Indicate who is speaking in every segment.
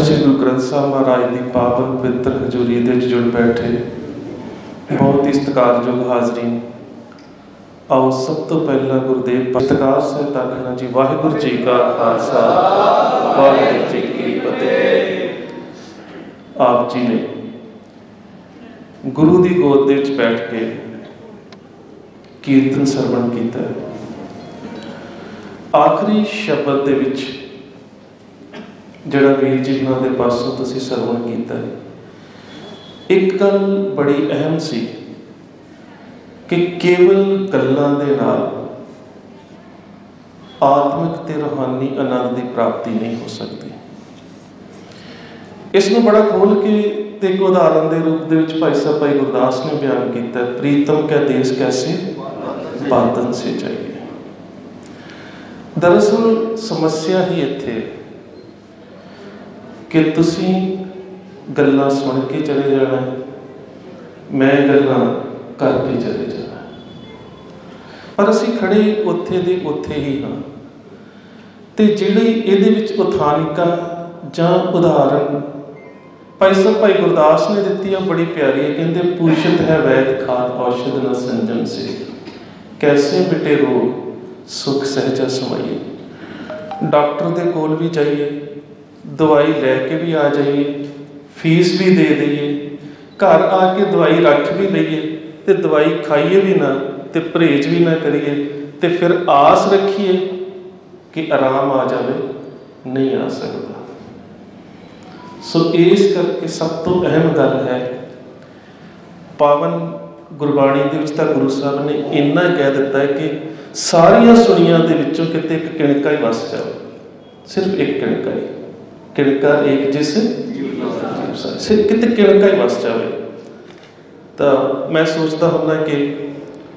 Speaker 1: श्री गुरु ग्रंथ साहब महाराज की पावन पवित्र हजूरी दे जुड़ बैठे बहुत ही सत्कारयोग हाजरीन। आओ सब तो पहला गुरुदेव सत्कार सहित आखना जी वाहिगुरू जी का खालसा वाहिगुरू जी की फतेह। आप जी ने गुरु की गोद दे विच बैठ के कीर्तन सरवण किया। आखिरी शब्द दे विच जिहड़ा वीर जी उन्होंने दे पासों तुसीं सरवण किया, एक गल बड़ी अहम सी कि केवल गल्लां दे नाल आत्मिक ते रूहानी आनंद की प्राप्ति नहीं हो सकती। इसमें बड़ा खोल के एक उदाहरण के रूप दे विच भाई साहब भाई गुरदास ने बयान किया, प्रीतम कै देश कैसे बातन से चाहिए। दरअसल समस्या ही इत्थे कि तुसीं गल्लां सुन के चले जाना है, मैं गल्लां करके चले जाना है, पर असीं खड़े उत्थे दे उत्थे ही हाँ। ते जिहड़ी इहदे विच उथानिका जां उदाहरण भाई साहब भाई गुरदास ने दित्ती है बड़ी प्यारी है। कहते पूछत है वैद खाद औषध न संजम से, कैसे मिटे रोग सुख सहजा समाइए। डॉक्टर दे कोल भी जाइए, दवाई लैके भी आ जाइए, फीस भी दे दईए, घर आके दवाई रख भी लईए, तो दवाई खाइए भी ना, तो परहेज भी ना करिए, तो फिर आस रखिए कि आराम आ जाए, नहीं आ सकता। सो इस करके सब तो अहम गल है, पावन गुरबाणी दे विच तां गुरु साहब ने इन्ना कह दिता है कि सारिया सुनिया दे विचों किते एक किणका ही वस जाए, सिर्फ एक किणका ही, किणका एक जिस सिर्फ किते किणका ही वस जाए। तो मैं सोचता हुन्ना कि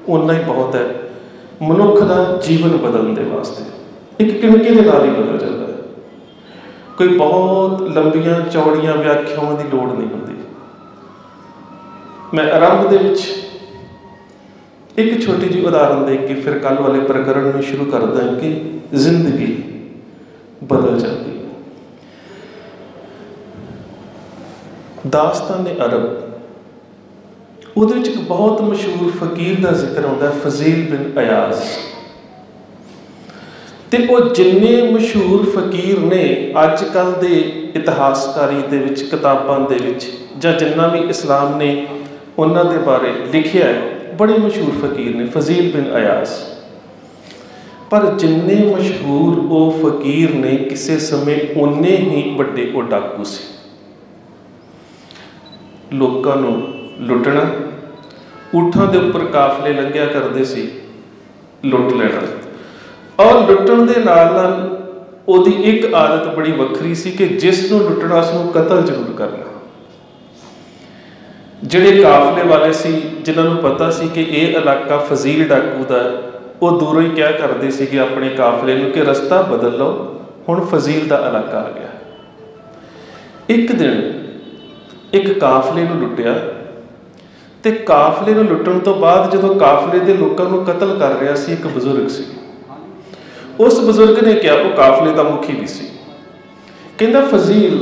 Speaker 1: उन्ना ही बहुत है मनुख का जीवन बदलने वास्ते, एक किणके दे नाल ही बदल जाता है। कोई बहुत लंबियां चौड़ियां व्याख्यावां की लोड़ नहीं होती। मैं आरंभ दे विच एक छोटी जी उदाहरण दे के फिर कल वाले प्रकरण में शुरू करदा है कि जिंदगी बदल जाती है। दास्तान अरब उहदे विच एक बहुत मशहूर फकीर का जिक्र आता है, फजील बिन अयाज। तो वो जिन्ने मशहूर फकीर ने अजकल के इतिहासकारी दे विच किताबां दे विच जां जिन्ना भी इस्लाम ने उन्हां दे बारे लिखिया है, बड़े मशहूर फकीर ने फजील बिन अयाज। पर जिन्ने मशहूर वो फकीर ने किसी समय उन्ने ही वड्डे वो डाकू से। लोकां नूं लुटना, ऊठां दे उपर काफले लंघिया करदे सी, लुट लेना, और लुटण दे नाल नाल ओहदी एक आदत बड़ी वखरी सी कि जिस नूं लुटना उसनूं कतल जरूर करना। जिहड़े काफले वाले सी जिन्हां नूं पता सी कि यह इलाका फजील डाकू दा, वो दूरों ही क्या करते सी कि अपने काफले नूं कि रस्ता बदल लो, हुण फजील दा इलाका आ गया। एक दिन एक काफले नूं लुटिया, ते काफले नूं लुटण तो बाद जदों काफले दे लोकां नूं कतल कर रहा सी, एक बजुर्ग सी। उस बजुर्ग ने क्या, वो काफले का मुखी भी सी, कहंदा फजील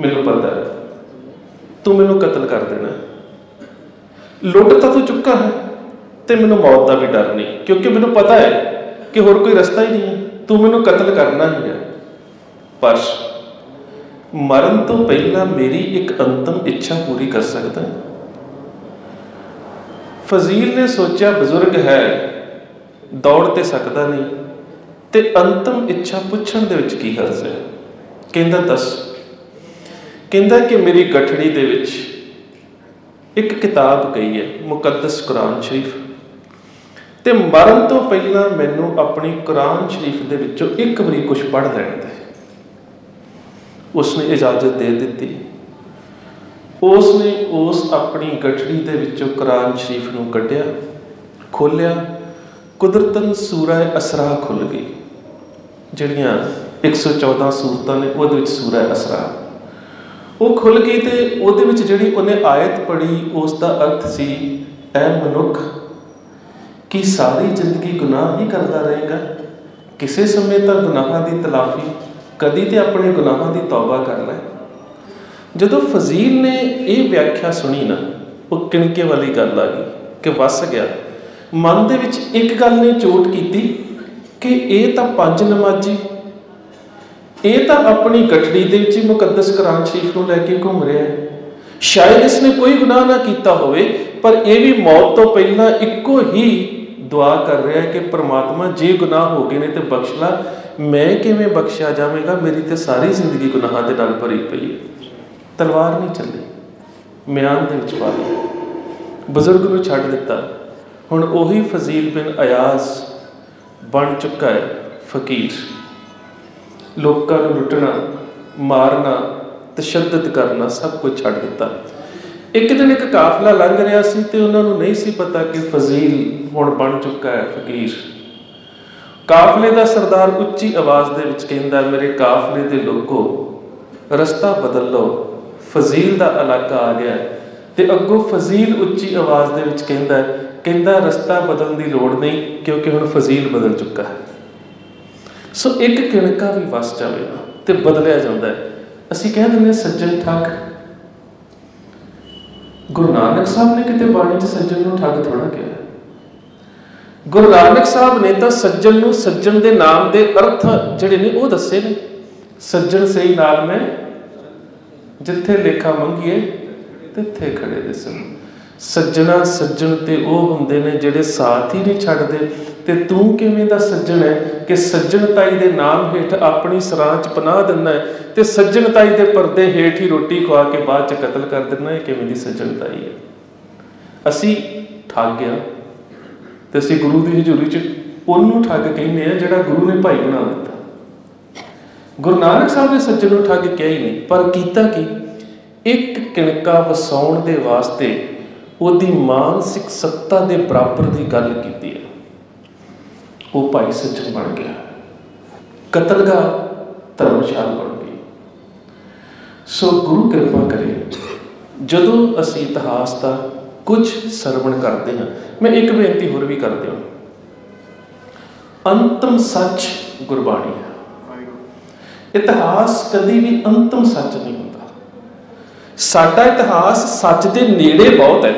Speaker 1: मैनूं पता है तू मैनूं कतल कर देना, लुट तो तू चुका है, तो मैनूं मौत का भी डर नहीं, क्योंकि मैनूं पता है कि होर कोई रस्ता ही नहीं है, तू मैनूं कतल करना ही है। पर मरण तो पहला मेरी एक अंतिम इच्छा पूरी कर सकता है। फजील ने सोचा बजुर्ग है, दौड़ ते सकता नहीं, ते अंतिम इच्छा पुछण दे विच की हर्ज है। कहंदा दस। कहंदा कि मेरी गठड़ी दे विच एक किताब गई है, मुकद्दस कुरान शरीफ, ते मरण तो पहला मैनूं अपनी कुरान शरीफ दे विचों एक बारी कुछ पढ़ लैण दे। उसने इजाजत दे दी। उसने उस अपनी गठड़ी दे विचों कुरान शरीफ नूं कढ़िया, खोलिया, कुदरतन सूरह असरा खुल गई। जिहड़ियां 114 सूरतां ने उहदे विच सूरह असरा वो खुल गई, तो उहदे विच जिहड़ी उन्हें आयत पढ़ी उसका अर्थ सी, ऐ मनुख कि सारी जिंदगी गुनाह ही करता रहेगा, किसी समय तो गुनाहां की तलाफी कदी तो अपने गुनाहों की तौबा कर लै। जदों फजील ने ये व्याख्या सुनी ना, वो किणके वाली गल आ गई कि वस गया मन दे विच। एक गल ने चोट की कि ये तो पंज नमाजी, ये तो अपनी गठड़ी दे विच मुकद्दस कुरान शरीफ को लैके घूम रहा है। शायद इसने कोई गुनाह ना किया होवे, पर यह भी मौत तो पहला इको ही दुआ कर रहा है कि परमात्मा जे गुनाह हो गए ने तो बख्श ला, मैं किवें बख्शिया जावेगा, मेरी तो सारी जिंदगी गुनाहां दे नाल भरी पई है। तलवार नहीं चली, म्यान दे विच पा ली, बजुर्ग नूं छड्ड दिता। हुण उही फजील बिन अयाज बन चुका है फकीर। लोकां नूं लुटना, मारना, तशद्दद करना सब कुछ छड्ड दिता। एक दिन एक काफला लंघ रहा सी ते उन्हां नूं नहीं सी पता कि फजील हुण बन चुका है फकीर। काफले का सरदार उच्ची आवाज़ दे विच कहंदा, मेरे काफले दे लोगो रस्ता बदल लो, फजील का इलाका आ गया। तो अगों फजील उच्ची आवाज़ दे विच कहंदा रस्ता बदलने की लोड़ नहीं, क्योंकि हुण फजील बदल चुका है। सो एक किणका भी वस जाए ना तो बदलिया जाता है। असीं कह दिंदे सज्जन ठग। गुरु नानक साहब ने किते बाणी च सज्जन नूं ठग थोड़ा कहा। गुरु नानक साहब ने तो सज्जन नूं सज्जन के नाम के अर्थ जिहड़े ने वो दसे ने। सज्जन सही नाल में जिथे लेखा मंगीए तिथे खड़े दिसन। सज्जना सज्जन ते वो हुंदे ने जिहड़े साथ ही नहीं छड्डदे। ते तू किवें दा सज्जन है कि सज्जनताई दे नाम हेठ अपनी सरां च पनाह दिंदा है, ते सज्जनताई दे पर्दे हेठ ही रोटी खुआ के बाद च कतल कर दिंदा है। किवें दी सज्जनताई है? असीं ठग गया ते असीं गुरु की हजूरी च उन्होंने ठग कहने हैं जिहड़ा गुरु ने भाई बना दिता। गुरु नानक साहब ने सज्जन नूं ठग किया ही नहीं, पर कीता कि एक किणका वसाउण दे वास्ते उहदी मानसिक सत्ता दे बराबर की गल कीती है। वो भाई सज्जन बन गया, कतलगा धर्मशाल बन गई। सो गुरु कृपा करे, जदों असीं इतिहास का कुछ सरवण करते हैं, मैं एक बेनती होर भी कर दूँ। अंतम सच गुरबाणी है। इतिहास कभी भी अंतम सच नहीं होता। साडा इतिहास सच के नेड़े बहुत है,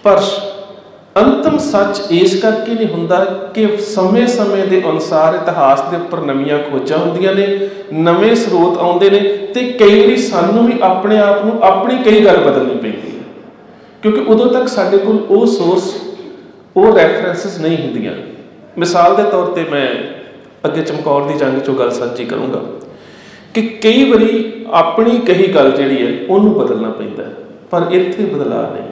Speaker 1: पर अंतम सच इस करके नहीं होंदा कि समय समय के अनुसार इतिहास के उपर नवीं खोजां होंदियां ने, नवे स्रोत आउंदे ने, ते कई बारी सानूं भी अपने आप नूं अपनी कई गल बदलनी पैंदी है, क्योंकि उदों तक साडे कोल वो सोर्स, वो रैफरेंसिस नहीं होंदियां। मिसाल के तौर पर मैं अगे चमकौर की जंग चों गल साझी करूँगा कि कई बारी अपनी कही गल जिहड़ी है उहनूं बदलना पैंदा है, पर इत्थे बदलाव नहीं है।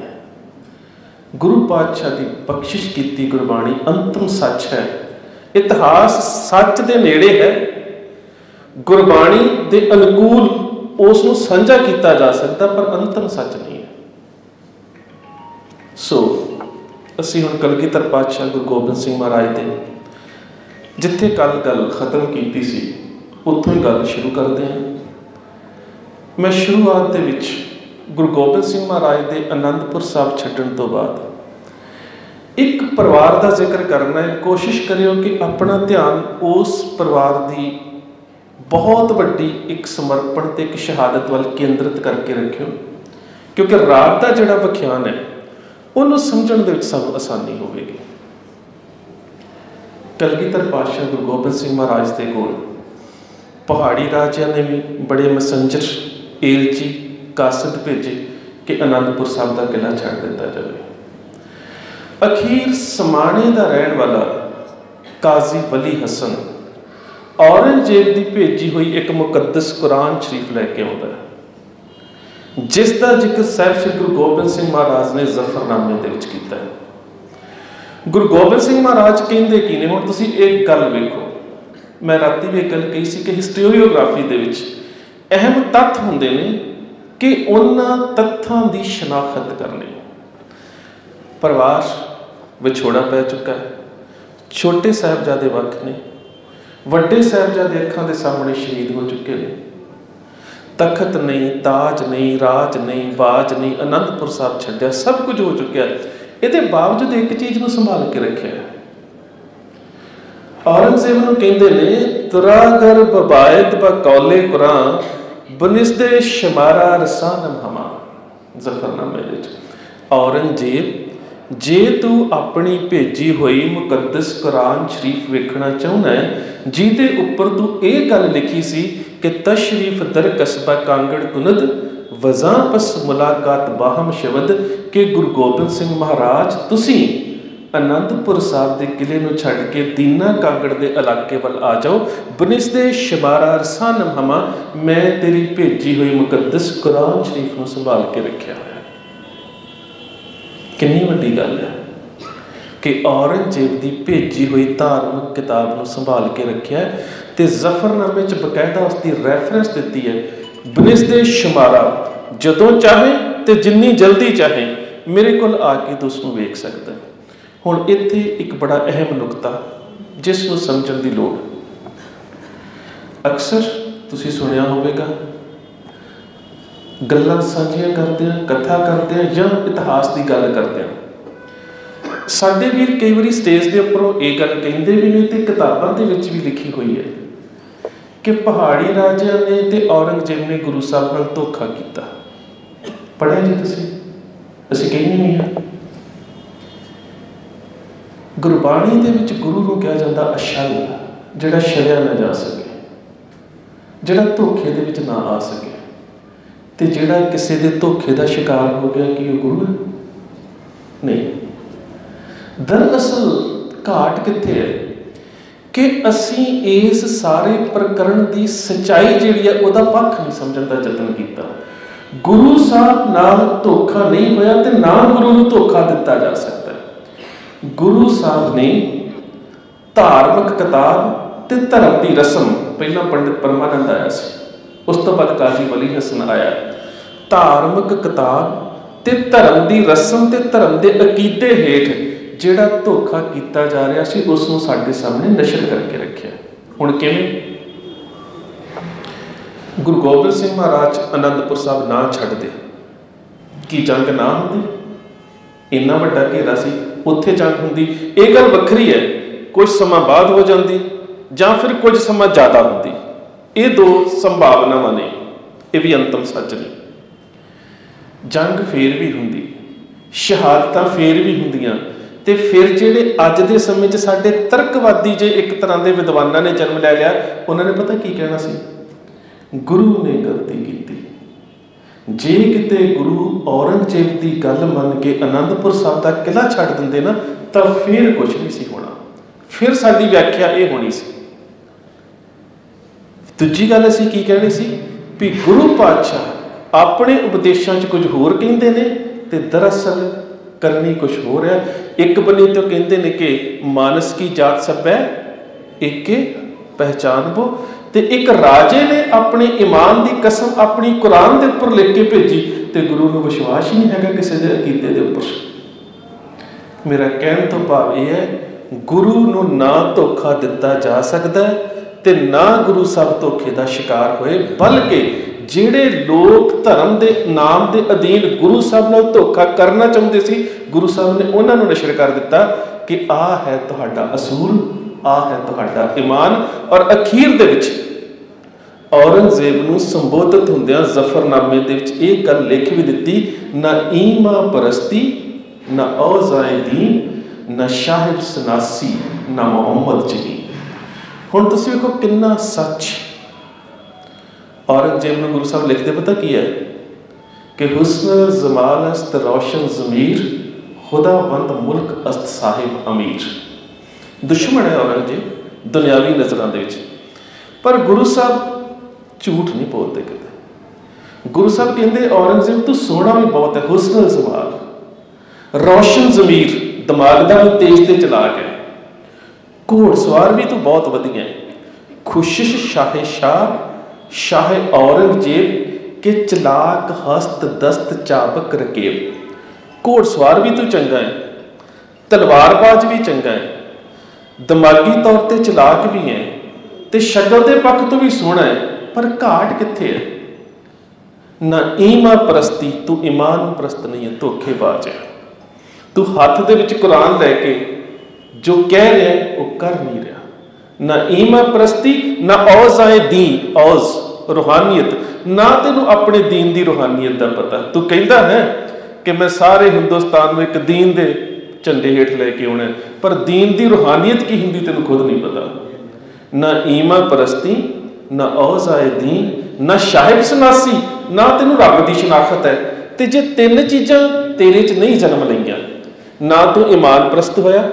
Speaker 1: गुरु पातशाह की बख्शिश की गुरबाणी अंतम सच है। इतिहास सच के नेड़े है, गुरबाणी के अनुकूल उसनूं साझा किया जा सकता, पर अंतम सच नहीं है। सो असीं हुण कलगीधर पातशाह गुरु गोबिंद सिंह महाराज दे जिथे कल गल खत्म की सी उत्थों ही गल शुरू करते हैं। मैं शुरुआत दे विच गुरु गोबिंद सिंह महाराज के आनंदपुर साहब छड्डण तो बाद एक परिवार का जिक्र करना है। कोशिश करियो कि अपना ध्यान उस परिवार की बहुत वड्डी एक समर्पण ते एक शहादत वाल केंद्रित करके रखियो, क्योंकि रात का जिहड़ा व्याख्यान है उन्होंने समझण दे विच सानूं आसानी होवेगी। कलगीधर पातशाह गुरु गोबिंद सिंह महाराज के कोल पहाड़ी राजियां ने भी बड़े मैसेंजर एलची कासद भेजे कि आनंदपुर साहब का किला छड्ड दिता जाए। अखीर समाणे का रहन वाला काजी वली हसन औरंगजेब की भेजी हुई एक मुकद्दस कुरान शरीफ लैके आता है, जिसका जिक्र साहिब श्री गुरु गोबिंद सिंह महाराज ने जफरनामे दे विच कीता है। गुरु गोबिंद सिंह महाराज कहते की ने, हुण तुसीं एक गल वेखो, मैं राती भी एक गल कही सी कि हिस्टोरियोग्राफी दे विच अहम तत्थ हुंदे ने कि उन्हां तत्थां दी शनाखत करनी। परिवार विछोड़ा पै चुका है, छोटे साहिबजादे वख ने, वड्डे साहिबजादे अखां दे सामने शहीद हो चुके हैं। तखत नहीं, ताज नहीं, राज नहीं, बाज नहीं, आनंदपुर साहब छड्डिया, सब कुछ हो चुका है। ये बावजूद एक चीज़ को संभाल के रखे। औरंगजेब नूं कहंदे ने तुरागर बबायत बकौले कुरान बनिस्दे शमारा रसानम हमा। जफरनामे विच औरंगजेब जे तू अपनी भेजी हुई मुकद्दस कुरान शरीफ वेखना चाहुंदा है जिहदे उपर तू ये गल लिखी सी कि तशरीफ दर कस्बा कांगड़ कुनद वज़ा पस मुलाकात बाहम शबद कि गुरु गोबिंद सिंह महाराज तुसी आनंदपुर साहब के किले नूं छड्ड के दीना कांगड़ के इलाके वाल आ जाओ। बनिस्दे शमारा रसानम हमा, मैं तेरी भेजी हुई मुकद्दस कुरान शरीफ नूं संभाल के रखिया होया। कितनी वड्डी गल है कि औरंगजेब की भेजी हुई धार्मिक किताब नूं संभाल के रखिया है। तो जफरनामे च बकायदा उसकी रैफरेंस दी है, बनिस्दे शमारा, जदों चाहे तो जिन्नी जल्दी चाहे मेरे को आके तो उसनूं वेख सकता है। हुण इत्थे एक बड़ा अहम नुकता जिसनूं समझण दी लोड़। अक्सर तुसीं सुनिया होवेगा गल्लां साझियां करते हैं, कथा करते हैं या इतिहास की गल करते हैं। साडे वीर कई बारी स्टेज के उपरों ये गल कहिंदे भी ने ते किताबां दे विच भी लिखी हुई है कि पहाड़ी राजिਆਂ ने ते औरंगजेब ने गुरु साहब नाल धोखा कीता। पढ़िया जी तुसीं? असीं कहने नहीं हैं। गुरबाणी दे विच गुरु नूं कहा जाता अछल, जिहड़ा छलिया ना जा सके, जिहड़ा धोखे दे विच ना आ सके, तो जिहड़ा किसी दे धोखे का शिकार हो गया कि वह गुरु है? नहीं। दरअसल घाट कित्थे है कि असी इस सारे प्रकरण की सच्चाई जिहड़ी है उहदा पक्ष नहीं समझण का यतन किया। गुरु साहब नाल धोखा नहीं होया तो ना गुरु नूं धोखा दिता जा सकता है। गुरु साहब ने धार्मिक किताब ते धर्म की रस्म, पहला पंडित परमानंद आया सी, उस तो बाद काजी वली हसन आया। धार्मिक किताब ते धर्म की रस्म ते धर्म के अकीदे हेठ जिहड़ा धोखा किया जा रहा सी उसनूं साडे सामने नशर करके रखिया। हुण किवें? गुरु गोबिंद सिंह महाराज आनंदपुर साहब ना छड्डदे की जंग ना हुंदी, इन्ना वड्डा घेरा सी, उत्थे जंग हुंदी, ये गल वखरी है, कुछ समा बाद हो जाती जां फिर कुछ समा ज़्यादा हुंदी। ये दो संभावनावां ने, ये भी अंतम सच नहीं। जंग फिर भी हुंदी, शहादतां फिर भी हुंदियां। ते फिर जिहड़े अज दे समय 'च साडे तर्कवादी जे एक तरह के विद्वानां ने जन्म लै लिया, उन्होंने पता की कहना सी? गुरु ने गलती की। जे किते गुरु औरंगजेब की गल मन के आनंदपुर साहब का किला छड्ड दिंदे ना तो फिर कुछ नहीं सी होना, फिर साडी व्याख्या ये होनी सी। दूजी गल असीं की कहनी सी भी गुरु पातशाह अपने उपदेशों च कुछ होर कहिंदे ने ते दरअसल करनी कुछ हो रहा। एक बने तो कहते हैं कि मानस की जात सब है एक पहचान वो, तो एक राजे ने अपने ईमान की कसम अपनी कुरान के उपर लिख के भेजी तो गुरु को विश्वास ही नहीं है किसी के अकीदे के उपर। मेरा कहने तो भाव यह है गुरु को ना धोखा दिता जा सकता तो ना गुरु साहब धोखे का शिकार होए, बल्कि जिहड़े लोग धर्म के नाम के अधीन गुरु साहब नाल धोखा करना चाहते सी, गुरु साहब ने उन्होंने नशर कर दिता कि आ है तुहाडा असूल, आ है तुहाडा ईमान। और अखीर दे विच औरंगजेब नूं संबोधित हुंदियां जफरनामे दे विच इह गल लिख भी दित्ती, ना ईमा परस्ती ना औज़ाए दीन ना शाहिब सनासी ना मुहम्मद जही। हुण तुसीं वेखो किन्ना सच। औरंगजेब ने गुरु साहब लिखते पता की है कि हुस्न जमाल अस्त रोशन ज़मीर खुदावंद मुल्क अस्त साहिब अमीर। दुश्मन है औरंगजेब दुनियावी नज़रां दे विच, पर गुरु साहब झूठ नहीं बोलते कदे। गुरु साहब कहते औरंगजेब तू सोहना भी बहुत है, हुस्न जमाल रोशन ज़मीर, दिमाग का भी तेज ते चलाक है, घोड़सवार भी तू बहुत वधिया है, खुशिश शाहे शाह शाह औरंगजेब के चलाक हस्त दस्त चाबक रकेब। घोड़सवार भी तू चंगा है, तलवारबाज भी चंगा है, दिमागी तौर पर चलाक भी है, तो शक्ल के पक्ष तो भी सोहना है, पर घाट कित्थे है? ना ईमा परस्ती, तू ईमान परस्त नहीं है, धोखेबाज है। तू हथ दे विच कुरान लैके जो कह रहा है वो कर नहीं रहा, ना ईमा परस्ती, ना औज आए दी औज रूहानियत, ना तेनू अपने दीन की रूहानियत का पता। तू कहता है कि मैं सारे हिंदुस्तान में एक दीन के झंडे हेठ लैके आना, पर दीन की रूहानियत की हिंदी तेन खुद नहीं पता। ना ईमा परस्ती, ना औज आए दी, ना शाहिब सनासी, ना तेन रब की शनाखत है। तो जे तीन चीज़ां तेरे च नहीं जन्म लिया, ना तू ईमान परस्त होया,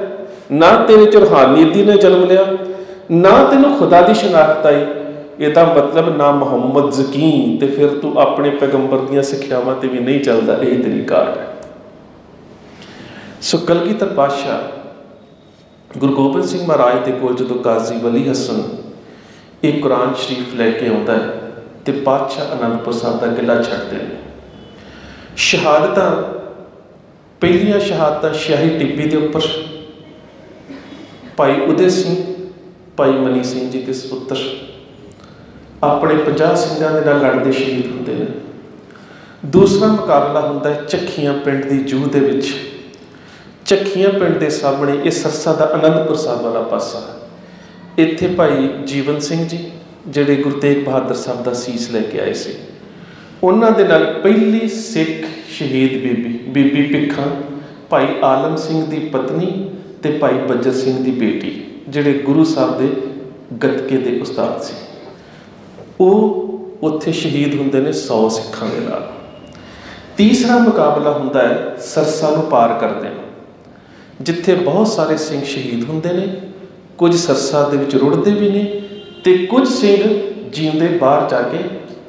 Speaker 1: ना तेरे च रूहानियत ने जन्म लिया, ना तेन खुदा की शनाखत आई, यदा मतलब ना मुहम्मद यकीन, तो फिर तू अपने पैगंबर दी सिक्ख्यावां ते भी नहीं चलता। यही तेरी काट है। सो कलगीधर पातशाह गुरु गोबिंद सिंह महाराज के कोल जो काजी वली हसन एक कुरान शरीफ लैके आता है, तो पातशाह आनंदपुर साहब का किला छड्डते हैं। शहादत पहलियां शहादत शाही टिब्बी के उपर भाई उदय सिंह, भाई मनी सिंह जी के सपुत्र अपने 50 सिंघां दे नाल लड़ते शहीद होंदे ने। दूसरा मुकाबला होंदा है झक्खियां पिंड की जूह दे विच। झक्खियां पिंड के सामने ये सरसा का आनंदपुर साहब वाला पासा, इत्थे भाई जीवन सिंह जी जिहड़े गुरु तेग बहादुर साहब का सीस लैके आए थे, उन्होंने नाल पहली सिख शहीद बीबी भिखा भाई आलम सिंह की पत्नी ते भाई बज्जर सिंह की बेटी जिहड़े गुरु साहब के गतके के उस्ताद से, वो उत्थे शहीद होंदे ने 100 सिखां दे नाल। तीसरा मुकाबला होंदा है सरसा नूं पार करदे, जिथे बहुत सारे सिंह शहीद होंदे ने, कुछ सरसा दे विच रुड़दे भी ने, ते कुछ सिंह जींदे बाहर जाके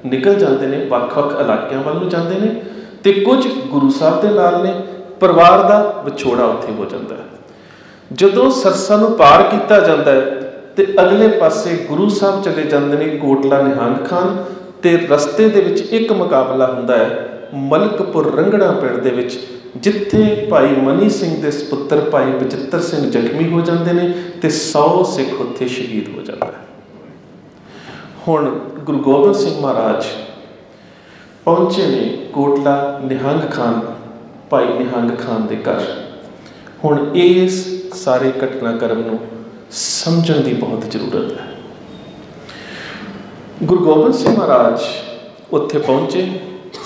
Speaker 1: निकल जाते हैं, वख-वख इलाकों वाल नूं जाते हैं, तो कुछ गुरु साहब के नाल ने। परिवार का विछोड़ा उत्थे हो जाता है। जदों सरसा नूं पार किया जाता है तो अगले पासे गुरु साहब चले जाते हैं कोटला निहंग खान, तो रस्ते दे विच एक मुकाबला होंदा है मलकपुर रंगड़ा पिंड दे विच, जिथे भाई मनी सिंह के सपुत्र भाई बचित्र सिंह जख्मी हो जाते हैं, तो 100 सिख उत्थे शहीद हो जाता है। हुण गुरु गोबिंद सिंह महाराज पहुँचे ने कोटला निहंग खान, भाई निहंग खान के घर। हुण इस सारे घटनाक्रम नूं समझण की बहुत जरूरत है। गुरु गोबिंद सिंह महाराज उत्थे पहुँचे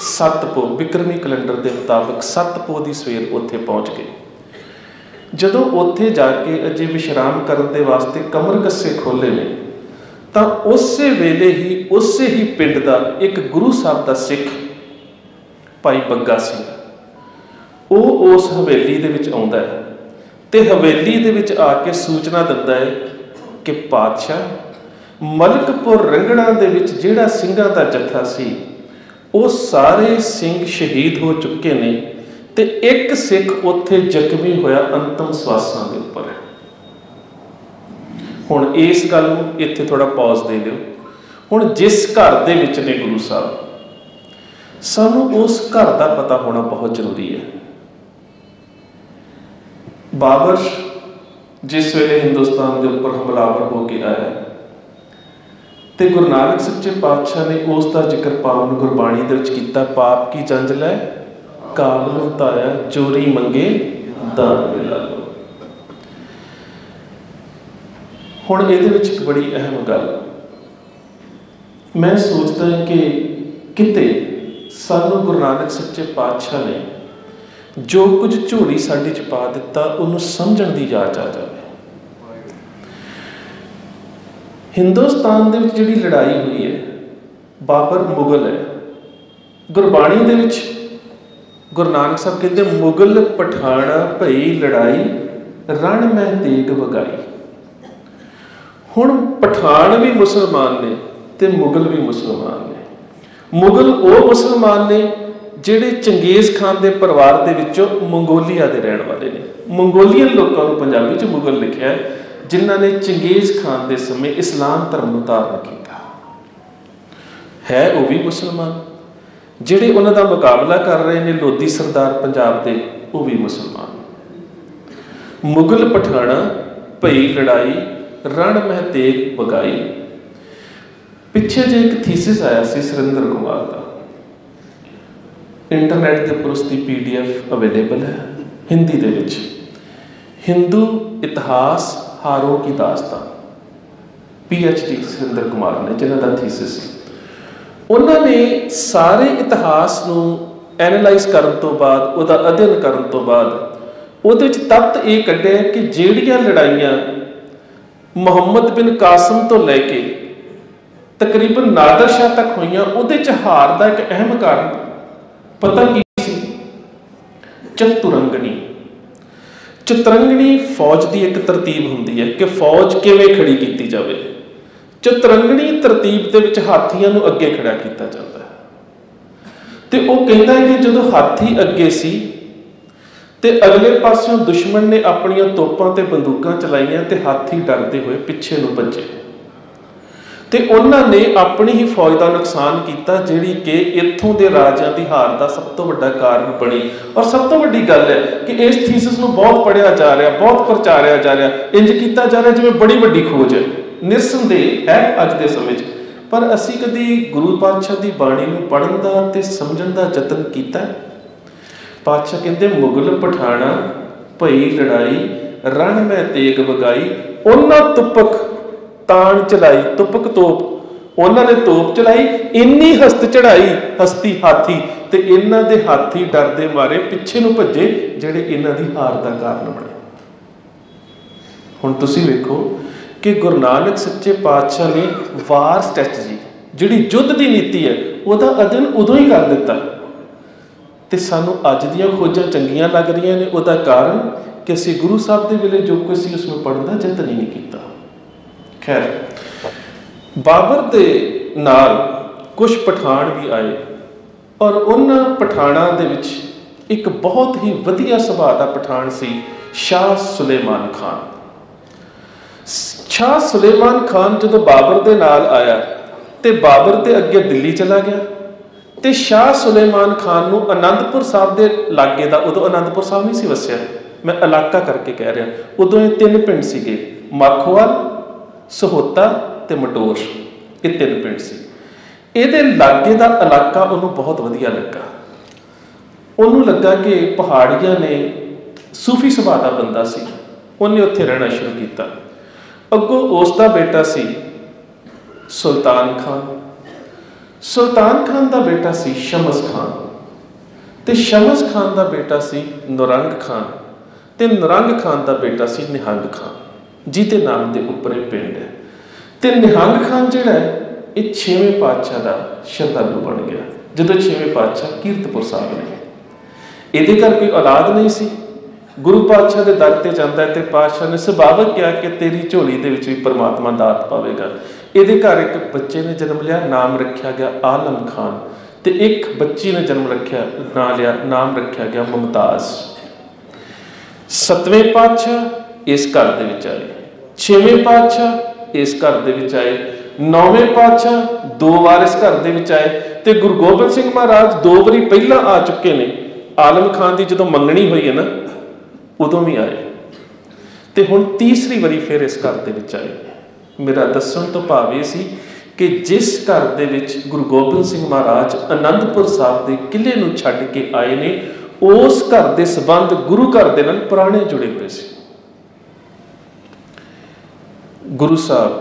Speaker 1: 7 पो बिक्रमी कैलेंडर के मुताबिक 7 पो की सवेर उत्थे पहुँच गए। जदों उत्थे जाके अजे विश्राम करने के वास्ते कमर कस्से खोले ने, तो उस वेले ही उस ही पिंड का एक गुरु साहब का सिख भाई बग्गा सिंह, वो उस हवेली दे विच आउंदा है, ते हवेली दे विच आके सूचना दिंदा है कि पातशाह मलकपुर रंगड़ा दे विच जिहड़ा सिंघां दा जत्था सी, वो सारे सिंह शहीद हो चुके ने, ते एक सिख उत्थे जख्मी होया अंतिम स्वासां दे उपर है। हुण इस गल नूं इत्थे थोड़ा पॉज दे लिओ। हुण जिस घर दे विच ने गुरु साहब, सानूं उस घर का पता होना बहुत जरूरी है। बाबर जिस वेले हिंदुस्तान के उपर हमलावर होकर आया, तो गुरु नानक सच्चे पातशाह ने उसका जिक्र पावन गुरबाणी दे विच कीता, पाप की जंज लै काबल ताया चोरी मंगे दान मिला लो। हुण इहदे विच एक बड़ी अहम गल मैं सोचता है कि किते सानू गुरु नानक सच्चे पातशाह ने जो कुछ झोली साडी च पा दिता, उन्होंने समझण दी जाच आ जाए। हिंदुस्तान दे विच जिहड़ी लड़ाई हुई है, बाबर मुगल है। गुरबाणी दे विच गुरु नानक साहब कहते मुगल पठाना भई लड़ाई रण मैं तेग वगाई। हुण पठान भी मुसलमान ने ते मुगल भी मुसलमान ने। मुगल वो मुसलमान ने जिहड़े चंगेज खान के परिवार के विचों मंगोलिया के रहने वाले ने। मंगोलियन लोगों को पंजाबी च मुगल लिखा है, जिन्हों ने चंगेज खान के समय इस्लाम धर्म धारण किया है, वो भी मुसलमान। जिहड़े उन्हां दा मुकाबला कर रहे हैं लोधी सरदार पंजाब के, वो भी मुसलमान। मुगल पठाना भई लड़ाई रण मह तेग वगाई। पिछे जे एक थीसिस आया सी सुरेंद्र कुमार का, इंटरनेट के उपर उसकी PDF अवेलेबल है हिंदी दे विच, हिंदू इतिहास हारों की दास्तान। PhD सुरिंदर कुमार ने, जिन्हों का थीसिस सी। उन्होंने सारे इतिहास नूं एनालाइज करन तो बाद, उहदा अध्ययन करन तो बाद उहदे विच तत्त ये कढ़िया कि जिहड़ियां लड़ाइयां मुहम्मद बिन कासिम तो लैके तकरीबन नादर शाह तक होईयां, उहदे च हार दा एक अहम कारण पता की सी? चतुरंगनी। चतुरंगनी फौज की एक तरतीब हुंदी है कि फौज किवें खड़ी की जाए। चतुरंगनी तरतीब दे विच हाथियां नूं अगे खड़ा किया जाता है। तो वह कहता है कि जदों हाथी अगे सी ते अगले पासों दुश्मन ने अपनियां तोपां ते बंदूकां चलाईयां ते हाथी डरते हुए पिछे नूं भजे, तो उन्होंने अपनी ही फौज का नुकसान किया, जिहड़ी कि इत्थों के राजियां की हार का सब तो वड्डा कारण बनी। और सब तो वड्डी गल है कि इस थीसिस नूं बहुत पढ़िया जा रहा, बहुत प्रचारिया जा रहा, इंज किया जा रहा जिवें बड़ी वड्डी खोज है। निसंदेह है अज के समय, पर असी कभी गुरु पातशाह की बाणी नूं पढ़न का ते समझण का यतन किया? पातशाह कहते मुगल पठाना भई लड़ाई, रण मैं तेग बगाई, उन्हां तुपक तान चलाई, तुपक तोप, उन्होंने तोप चलाई, इन्नी हस्त चढ़ाई हस्ती हाथी, ते इन्हां दे हाथी डरदे मारे पिछे नूं भजे, जिहड़े इन्हां दी हार दा कारण बने। हुण तुसीं वेखो कि गुरु नानक सच्चे पातशाह ने वार स्ट्रैटजी, जिहड़ी युद्ध की नीति है, उहदा अध्ययन उदों ही कर दिता, ते सानूं अज दीयां खोजां चंगियां लग रहीआं ने। उहदा कारण कि असीं गुरु साहब दे वेले जो कुछ सी उसनूं पढ़न दा यतन ही नहीं कीता। खैर, बाबर दे नाल कुछ पठान भी आए, और उन्हां पठाणां दे विच एक बहुत ही वधिया सुभाਅ दा पठान सी शाह सुलेमान खान। शाह सुलेमान खान जदों बाबर दे नाल आया ते बाबर दे अगे दिल्ली चला गया, ते शाह सुलेमान खान नूं आनंदपुर साहब दे लागे दा, उदों आनंदपुर साहब नहीं सी वसिया, मैं इलाका करके कह रहा, उदों ये 3 पिंड सीगे, माखोवाल, सहोता ते मटोर, ये 3 पिंड सी। इहदे लागे दा इलाका उन्होंने बहुत वधिया लगा। उन्होंने लगा कि पहाड़ियां ने, सूफी सुभाਅ दा बंदा सी, उन्हें उत्थे रहना शुरू किया। अगों उसका बेटा सी सुल्तान खान, सुल्तान खान का बेटा सी शमस खान, ते शमस खान का बेटा सी नुरंग खान, ते नुरंग खान का बेटा सी निहंग खान, जिहदे नाम के उपर एक पिंड है। तो निहंग खान जिहड़ा है ये 6वें पातशाह का श्रद्धालु बन गया, जदों 6वें पातशाह कीरतपुर साहब ने। इहदे घर कोई औलाद नहीं सी, गुरु पातशाह के दर ते जांदा है, ते पातशाह ने सुभाविक कहा कि तेरी झोली दे विच भी परमात्मा दात पावेगा। इहदे घर एक बच्चे ने जन्म लिया, नाम रखा गया आलम खान, ते एक बच्ची ने जन्म रखा नाम रखा गया मुमताज। 7वें पातशाह इस घर दे विच आए, 6वें पातशाह इस घर दे विच आए, 9वें पातशाह 2 वार इस घर दे विच आए, ते गुरु गोबिंद सिंह महाराज 2 वारी पहला आ चुके ने। आलम खान की जदों मंगनी हुई है ना, उदों भी आए, तो हुण तीसरी वारी फिर इस घर दे विच आए। मेरा दस्सण तो भाव ये सी कि जिस घर दे विच गुरु गोबिंद सिंह महाराज आनंदपुर साहब के किले नूं छड्ड के आए ने, उस घर के संबंध गुरु घर दे नाल पुराने जुड़े हुए सी। गुरु साहब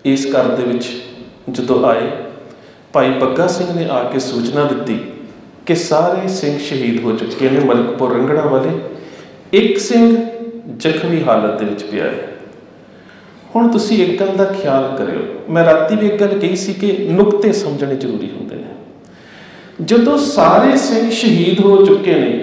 Speaker 1: इस घर दे विच जदों आए, भाई बग्गा सिंह ने आके सूचना दी कि सारे सिंह शहीद हो चुके हैं मलकपुर रंगड़ा वाले, एक सिंह जख्मी हालत दे विच पिया है। हुण तुसीं एक गल का ख्याल करियो, मैं राती भी एक गल कही सी कि नुकते समझने जरूरी होंदे ने। जदों सारे सिंह शहीद हो चुके ने,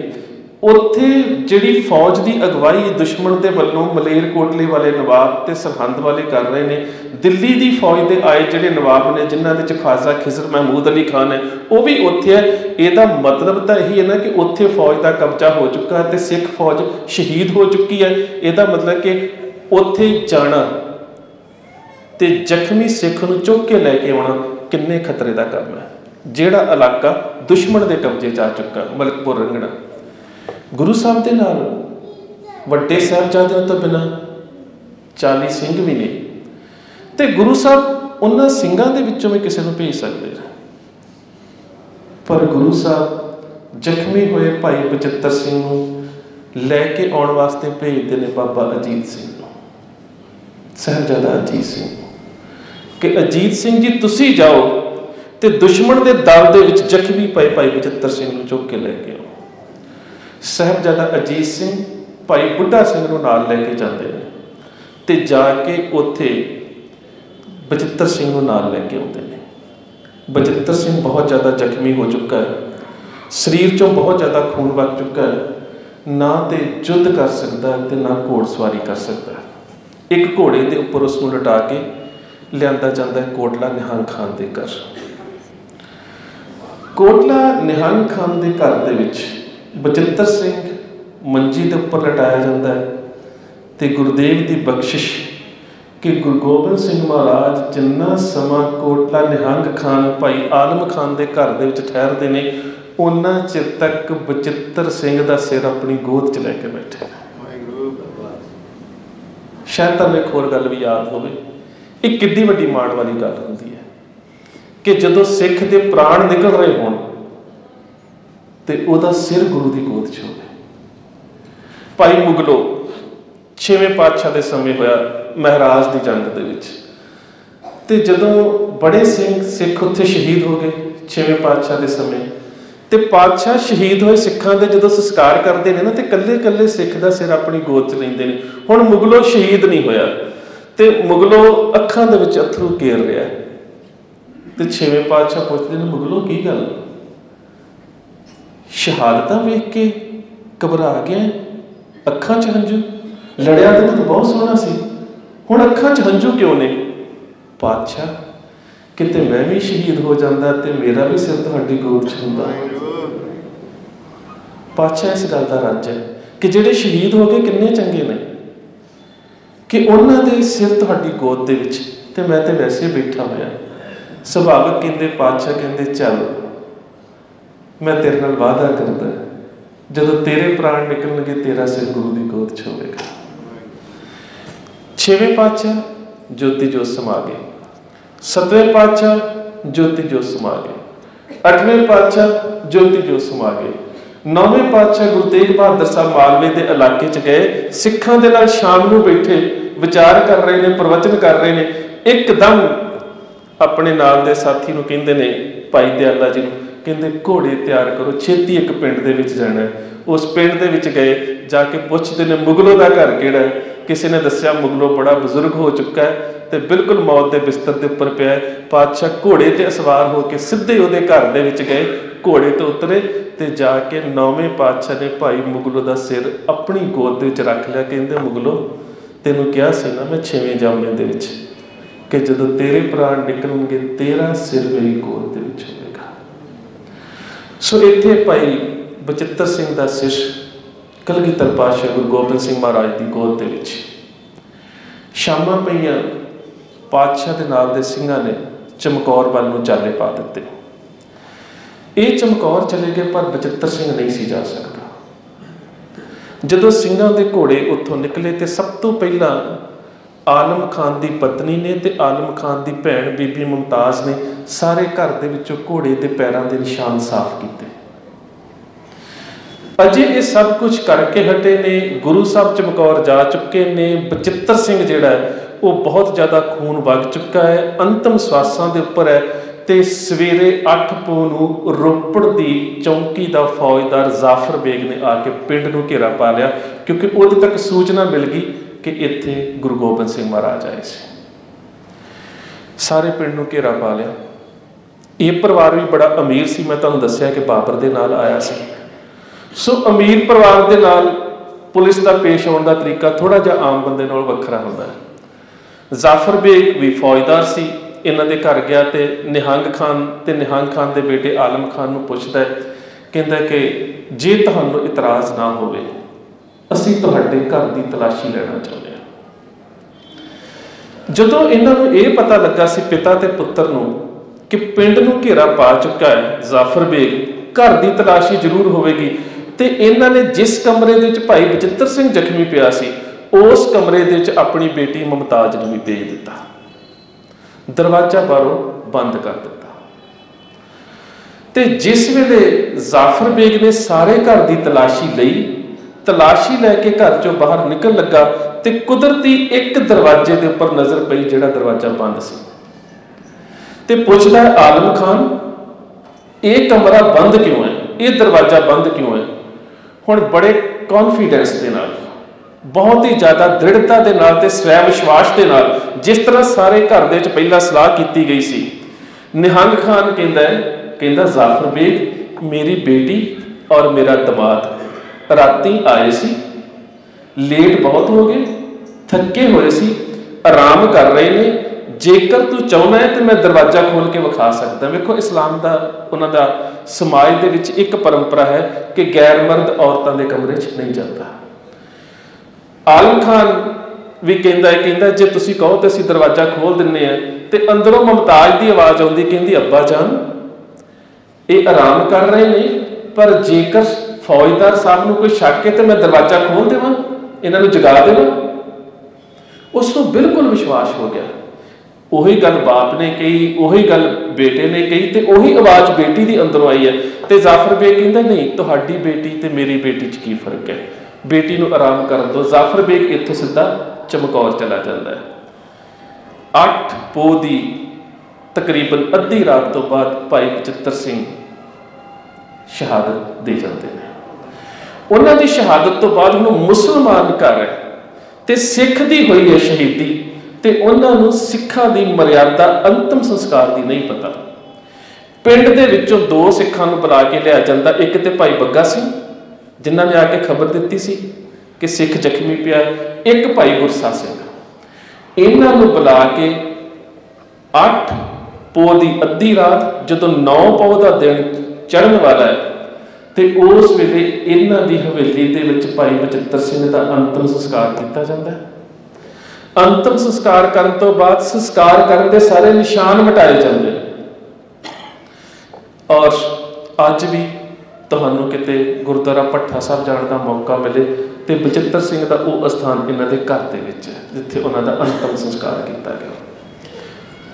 Speaker 1: उत्थे जिहड़ी फौज की अगवाई दुश्मन के वल्लों मलेरकोटले वाले नवाब ते सरहंद वाले कर रहे हैं, दिल्ली की फौज के आए जिहड़े नवाब ने, जिन्हां दे ख्वाजा खिजर महमूद अली खान है, वह भी उत्थे है। इसका मतलब तो यही है ना कि उत्थे फौज का कब्जा हो चुका है, तो सिख फौज शहीद हो चुकी है। इसका मतलब कि उत्थे जाना ते जख्मी सिख नूं चुक के लैके आना किन्ने खतरे का काम है, जिहड़ा इलाका दुश्मन के कब्जे च आ चुका मलकपुर रंगड़ा। गुरु साहब के नाल वड्डे साहिबजादियों तो बिना 40 सिंह भी ने, तो गुरु साहब उन्हां सिंघां दे विचों भी किसी को भेज सकते हैं, पर गुरु साहब जख्मी हुए भाई बचित्र सिंह नूं लैके आउण वास्ते भेजते हैं बाबा अजीत सिंह नूं, साहिबजादा अजीत सिंह। कि अजीत सिंह जी तुसी जाओ तो दुश्मन के दल के विच जख्मी पे भाई बचित्र सिंह नूं चुक के लैके आओ। साहिबजादा अजीत सिंह भाई बुढ़ा सिंह नूं नाल लैके जाते हैं तो जाके उत्थे बचित्र सिंह नूं नाल लैके आउंदे ने। बचित्र सिंह बहुत ज़्यादा जख्मी हो चुका है, शरीर चों बहुत ज़्यादा खून वग चुका है, ना तो युद्ध कर सकता है तो ना घोड़सवारी कर सकता है। एक घोड़े के उपर उसनूं लटा के लिया जाता है कोटला निहंग खान के घर। कोटला निहंग खान के घर दे विच बचित्र सिंह मंजी के उपर लटाया जाता है तो गुरुदेव की बख्शिश कि गुरु गोबिंद सिंह महाराज जिन्ना समा कोटला निहंग खान भाई आलम खान के घर दे विच ठहरते हैं उन्ना चिर तक बचित्र सिंह का सिर अपनी गोद च लैके बैठे। शायद तुहानूं एक होर गल भी याद होवे, एक किड्डी वड्डी माण वाली गल हुंदी है कि जदों सिख के प्राण निकल रहे होण ते उहदा सिर गुरु की गोद च होवे। भाई मुगलो 6वें पातशाह के समय होया महराज की जंग दे विच ते जदों बड़े सिंह सिख उत्थे शहीद हो गए 6वें पातशाह के समय ते पातशाह शहीद होए सिखां दे जदों संस्कार करते हैं ना तो कल्ले कल्ले सिख का सिर अपनी गोद च लैंदे ने। हुण मुगलो शहीद नहीं होया ते मुगलो अखां दे विच अथरू घेर रहा है ते 6वें पातशाह पुछदे ने मुगलो की गल, शहादतां वेख के घबरा गया, अखां च हंझू, लड़िया तो बहुत सोहना सी, हुण अखां च हंझू क्यों ने? पातशाह किते मैं भी शहीद हो जाता तो मेरा भी सिर तुहाडी गोद च हुंदा। पातशाह इस गल का रंज है कि जिहड़े शहीद हो गए किन्ने चंगे ने कि उन्हां दे सिर तुहाडी गोद दे विच ते मैं तो वैसे बैठा होया। सुभाविक कहंदे पातशाह कहंदे चल मैं तेरे नाल वादा करदा जदों तेरे प्राण निकलणगे तेरा सिर गुरु की गोद च होवेगा। 6वें पातशाह ज्योति जोत समा गए, 7वें पातशाह ज्योति जोत समा गए, 8वें पातशाह ज्योति जोत समा गए, 9वें पातशाह गुरु तेग बहादुर साहब मालवे के इलाके च गए, सिखां दे नाल शाम नूं बैठे विचार कर रहे हैं, प्रवचन कर रहे हैं। एकदम अपने नाल दे साथी नूं कहंदे ने भाई दयाला जी नूं कहंदे घोड़े तैयार करो छेती एक पिंड दे विच जाना है। उस पिंड दे विच गए, जाके पुछदे ने मुगलों का घर किहड़ा है। किसी ने दस्सिया मुगलों बड़ा बजुर्ग हो चुका है तो बिल्कुल मौत के बिस्तर के उपर पिया। पातशाह घोड़े ते सवार होकर सीधे उहदे घर दे विच गए, घोड़े तो उतरे तो जाके 9वें पातशाह ने भाई मुगलों का सिर अपनी गोद दे विच रख लिया। कहंदे मुगलों तैनूं कहा सी ना मैं 6वें जामे दे विच कि जदों तेरे प्राण निकलणगे तेरा सिर मेरी गोद दे विच होवेगा। सो इत्थे भाई बचित्र सिंह का सिर कलगीधर पातशाह गुरु गोबिंद सिंह महाराज की गोद दे विच। शामां पईआं पातशाह के नाल दे सिंघां ने चमकौर वाल नूं चाले पा दिते। ये चमकौर चले गए पर बचित्र सिंह नहीं सी जा सकता। जदों सिंघां दे घोड़े उत्थों निकले तो सब तो पहला आलम खान की पत्नी ने ते आलम खान की भैन बीबी मुमताज़ ने सारे घर दे विचों घोड़े के पैरों के निशान साफ किए। अजे ये सब कुछ करके हटे ने, गुरु साहब चमकौर जा चुके ने, बचित्र सिंह जिहड़ा है वो बहुत ज़्यादा खून वग चुका है, अंतिम स्वासां दे उपर है। तो सवेरे 8 पो नूं रोपड़ की चौंकी का फौजदार जाफर बेग ने आके पिंड नूं घेरा पा लिया, क्योंकि उहदे तक सूचना मिल गई कि इत्थे गुरु गोबिंद सिंह महाराज आए थे। सारे पिंड नूं घेरा पा लिया। ये परिवार भी बड़ा अमीर सी, मैं तुहानूं दस्सिया कि बाबर दे नाल आया सी। सो अमीर परिवार के नाल पुलिस का पेश आने का तरीका थोड़ा जिहा आम बंदे नाल वखरा हुंदा है। जाफर बेग भी फौजदार सी, इन्हां दे घर गया तो निहंग खान के बेटे आलम खान नूं पुछदा है, कहंदा कि जे तुहानूं इतराज़ ना होवे असीं तुहाडे घर की तलाशी लेना चाहुंदे हां। जदों इन्हां नूं इह पता लगा सी पिता ते पुत्तर नूं कि पिंड नूं घेरा पा चुका है जाफर बेग, घर की तलाशी जरूर होवेगी, तो इन्हां ने जिस कमरे दे विच भाई बचित्र सिंह जख्मी पिया सी उस कमरे दे विच अपनी बेटी मुमताज नूं भी भेज दिता, दरवाजा बाहरों बंद कर दिता। तो जिस वेले जाफर बेग ने सारे घर की तलाशी लई, तलाशी लैके घर चों बाहर निकल लगा तो कुदरती एक दरवाजे के उपर नज़र पई जिहड़ा दरवाजा बंद सी। तो पुछदा आलम खान ये कमरा बंद क्यों है, ये दरवाजा बंद क्यों है। हुण बड़े कॉन्फिडेंस के नाल, बहुत ही ज़्यादा दृढ़ता के नाल ते स्वै विश्वास के नाल, जिस तरह सारे घर दे विच पहला सलाह की गई सी, निहंग खान कहंदा जाफर बेग मेरी बेटी और मेरा दमाद राती आए सी, लेट बहुत हो गए, थके हुए सी, आराम कर रहे ने, जेकर तू चाहना है तो मैं दरवाजा खोल के विखा सकता। वेखो इस्लाम का उन्हां दा समाज दे विच एक परंपरा है कि गैर मर्द औरतों के कमरे च नहीं जाता। आलम खान भी कहंदा जे तुसीं कहो तो असीं दरवाजा खोल दिंने आ, ते अंदरों मुमताज की आवाज़ आउंदी, कहंदी अब्बा जान ये आराम कर रहे ने, पर जेकर फौजदार साहब नूं कोई शक है तो मैं दरवाजा खोल देवां, इन्हां नूं जगा देवां। उसनूं बिल्कुल विश्वास हो गया। उही गल बाप ने कही, उही गल बेटे ने कही, तो उही आवाज़ बेटी की अंदरों आई है। तो जाफर बेग कहंदा नहीं, तुहाडी बेटी ते मेरी बेटी च की फर्क है, बेटी नूं आराम करन दो। जाफर बेग इत्थों सीधा चमकौर चला जाता है। 8 पो की तकरीबन अद्धी रात तो बाद भाई बचित्र सिंह शहादत दे जाते हैं। उन्हों की शहादत तो बाद हुण मुसलमान घर है तो सिख की हुई है शहीदी, तो उन्होंने सिखा की मर्यादा अंतिम संस्कार की नहीं पता। पिंड के विचों 2 सिखा बुला के लिया जाता, एक तो भाई बग्गा सिंह जिन्हों ने आके खबर दी सी कि सिख जख्मी पिया, एक भाई गुरसा सिंह। इन्हों बुला के 8 पो की अद्धी रात जो 9 पो का दिन चढ़न वाला है, तो उस वेले इन्हों की हवेली के भाई बचित्र सिंह का अंतिम संस्कार किया जाता है। अंतिम संस्कार करने तो बाद संस्कार करने के सारे निशान मिटाए जाते हैं। और अज भी तुहानूं किते गुरुद्वारा भट्ठा साहब जाने का मौका मिले तो बचित्र सिंह का वो स्थान इन्हां दे घर दे विच है जिथे उन्हां दा अंतिम संस्कार किया गया।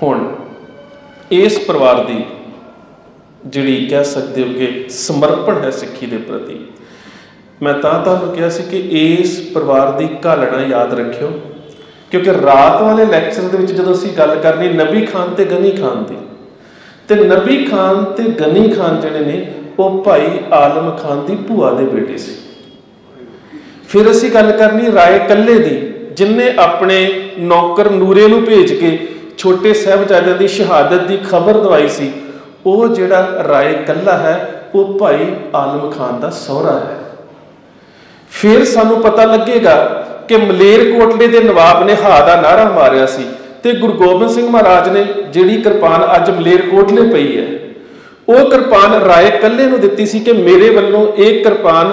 Speaker 1: हुण इस परिवार की जिहड़ी कह सकते हो कि समर्पण है सिक्खी के प्रति, मैं तुहानूं कहा सी कि इस परिवार की घालना याद रखियो, क्योंकि रात वाले लैक्चर के जो असीं गल करनी नबी खान ते गनी खान की, तो नबी खान ते गनी खान जिहड़े ने वो भाई आलम खान की भूआ के बेटे से। फिर असीं गल करनी राय कल्ले की, जिन्हें अपने नौकर नूरे नूं भेज के छोटे साहिबजादियां की शहादत की खबर दवाई सी। वो जिहड़ा राय कल्ला है वो भाई आलम खान का सहुरा है। फिर सानू पता लगेगा कि मलेरकोटले के नवाब ने हा का नारा मारिया सी, ते गुरु गोबिंद सिंह महाराज ने जिहड़ी किरपान अज मलेरकोटले पई है वो किरपान राय कल्ले नूं दित्ती सी कि मेरे वल्लों एक किरपान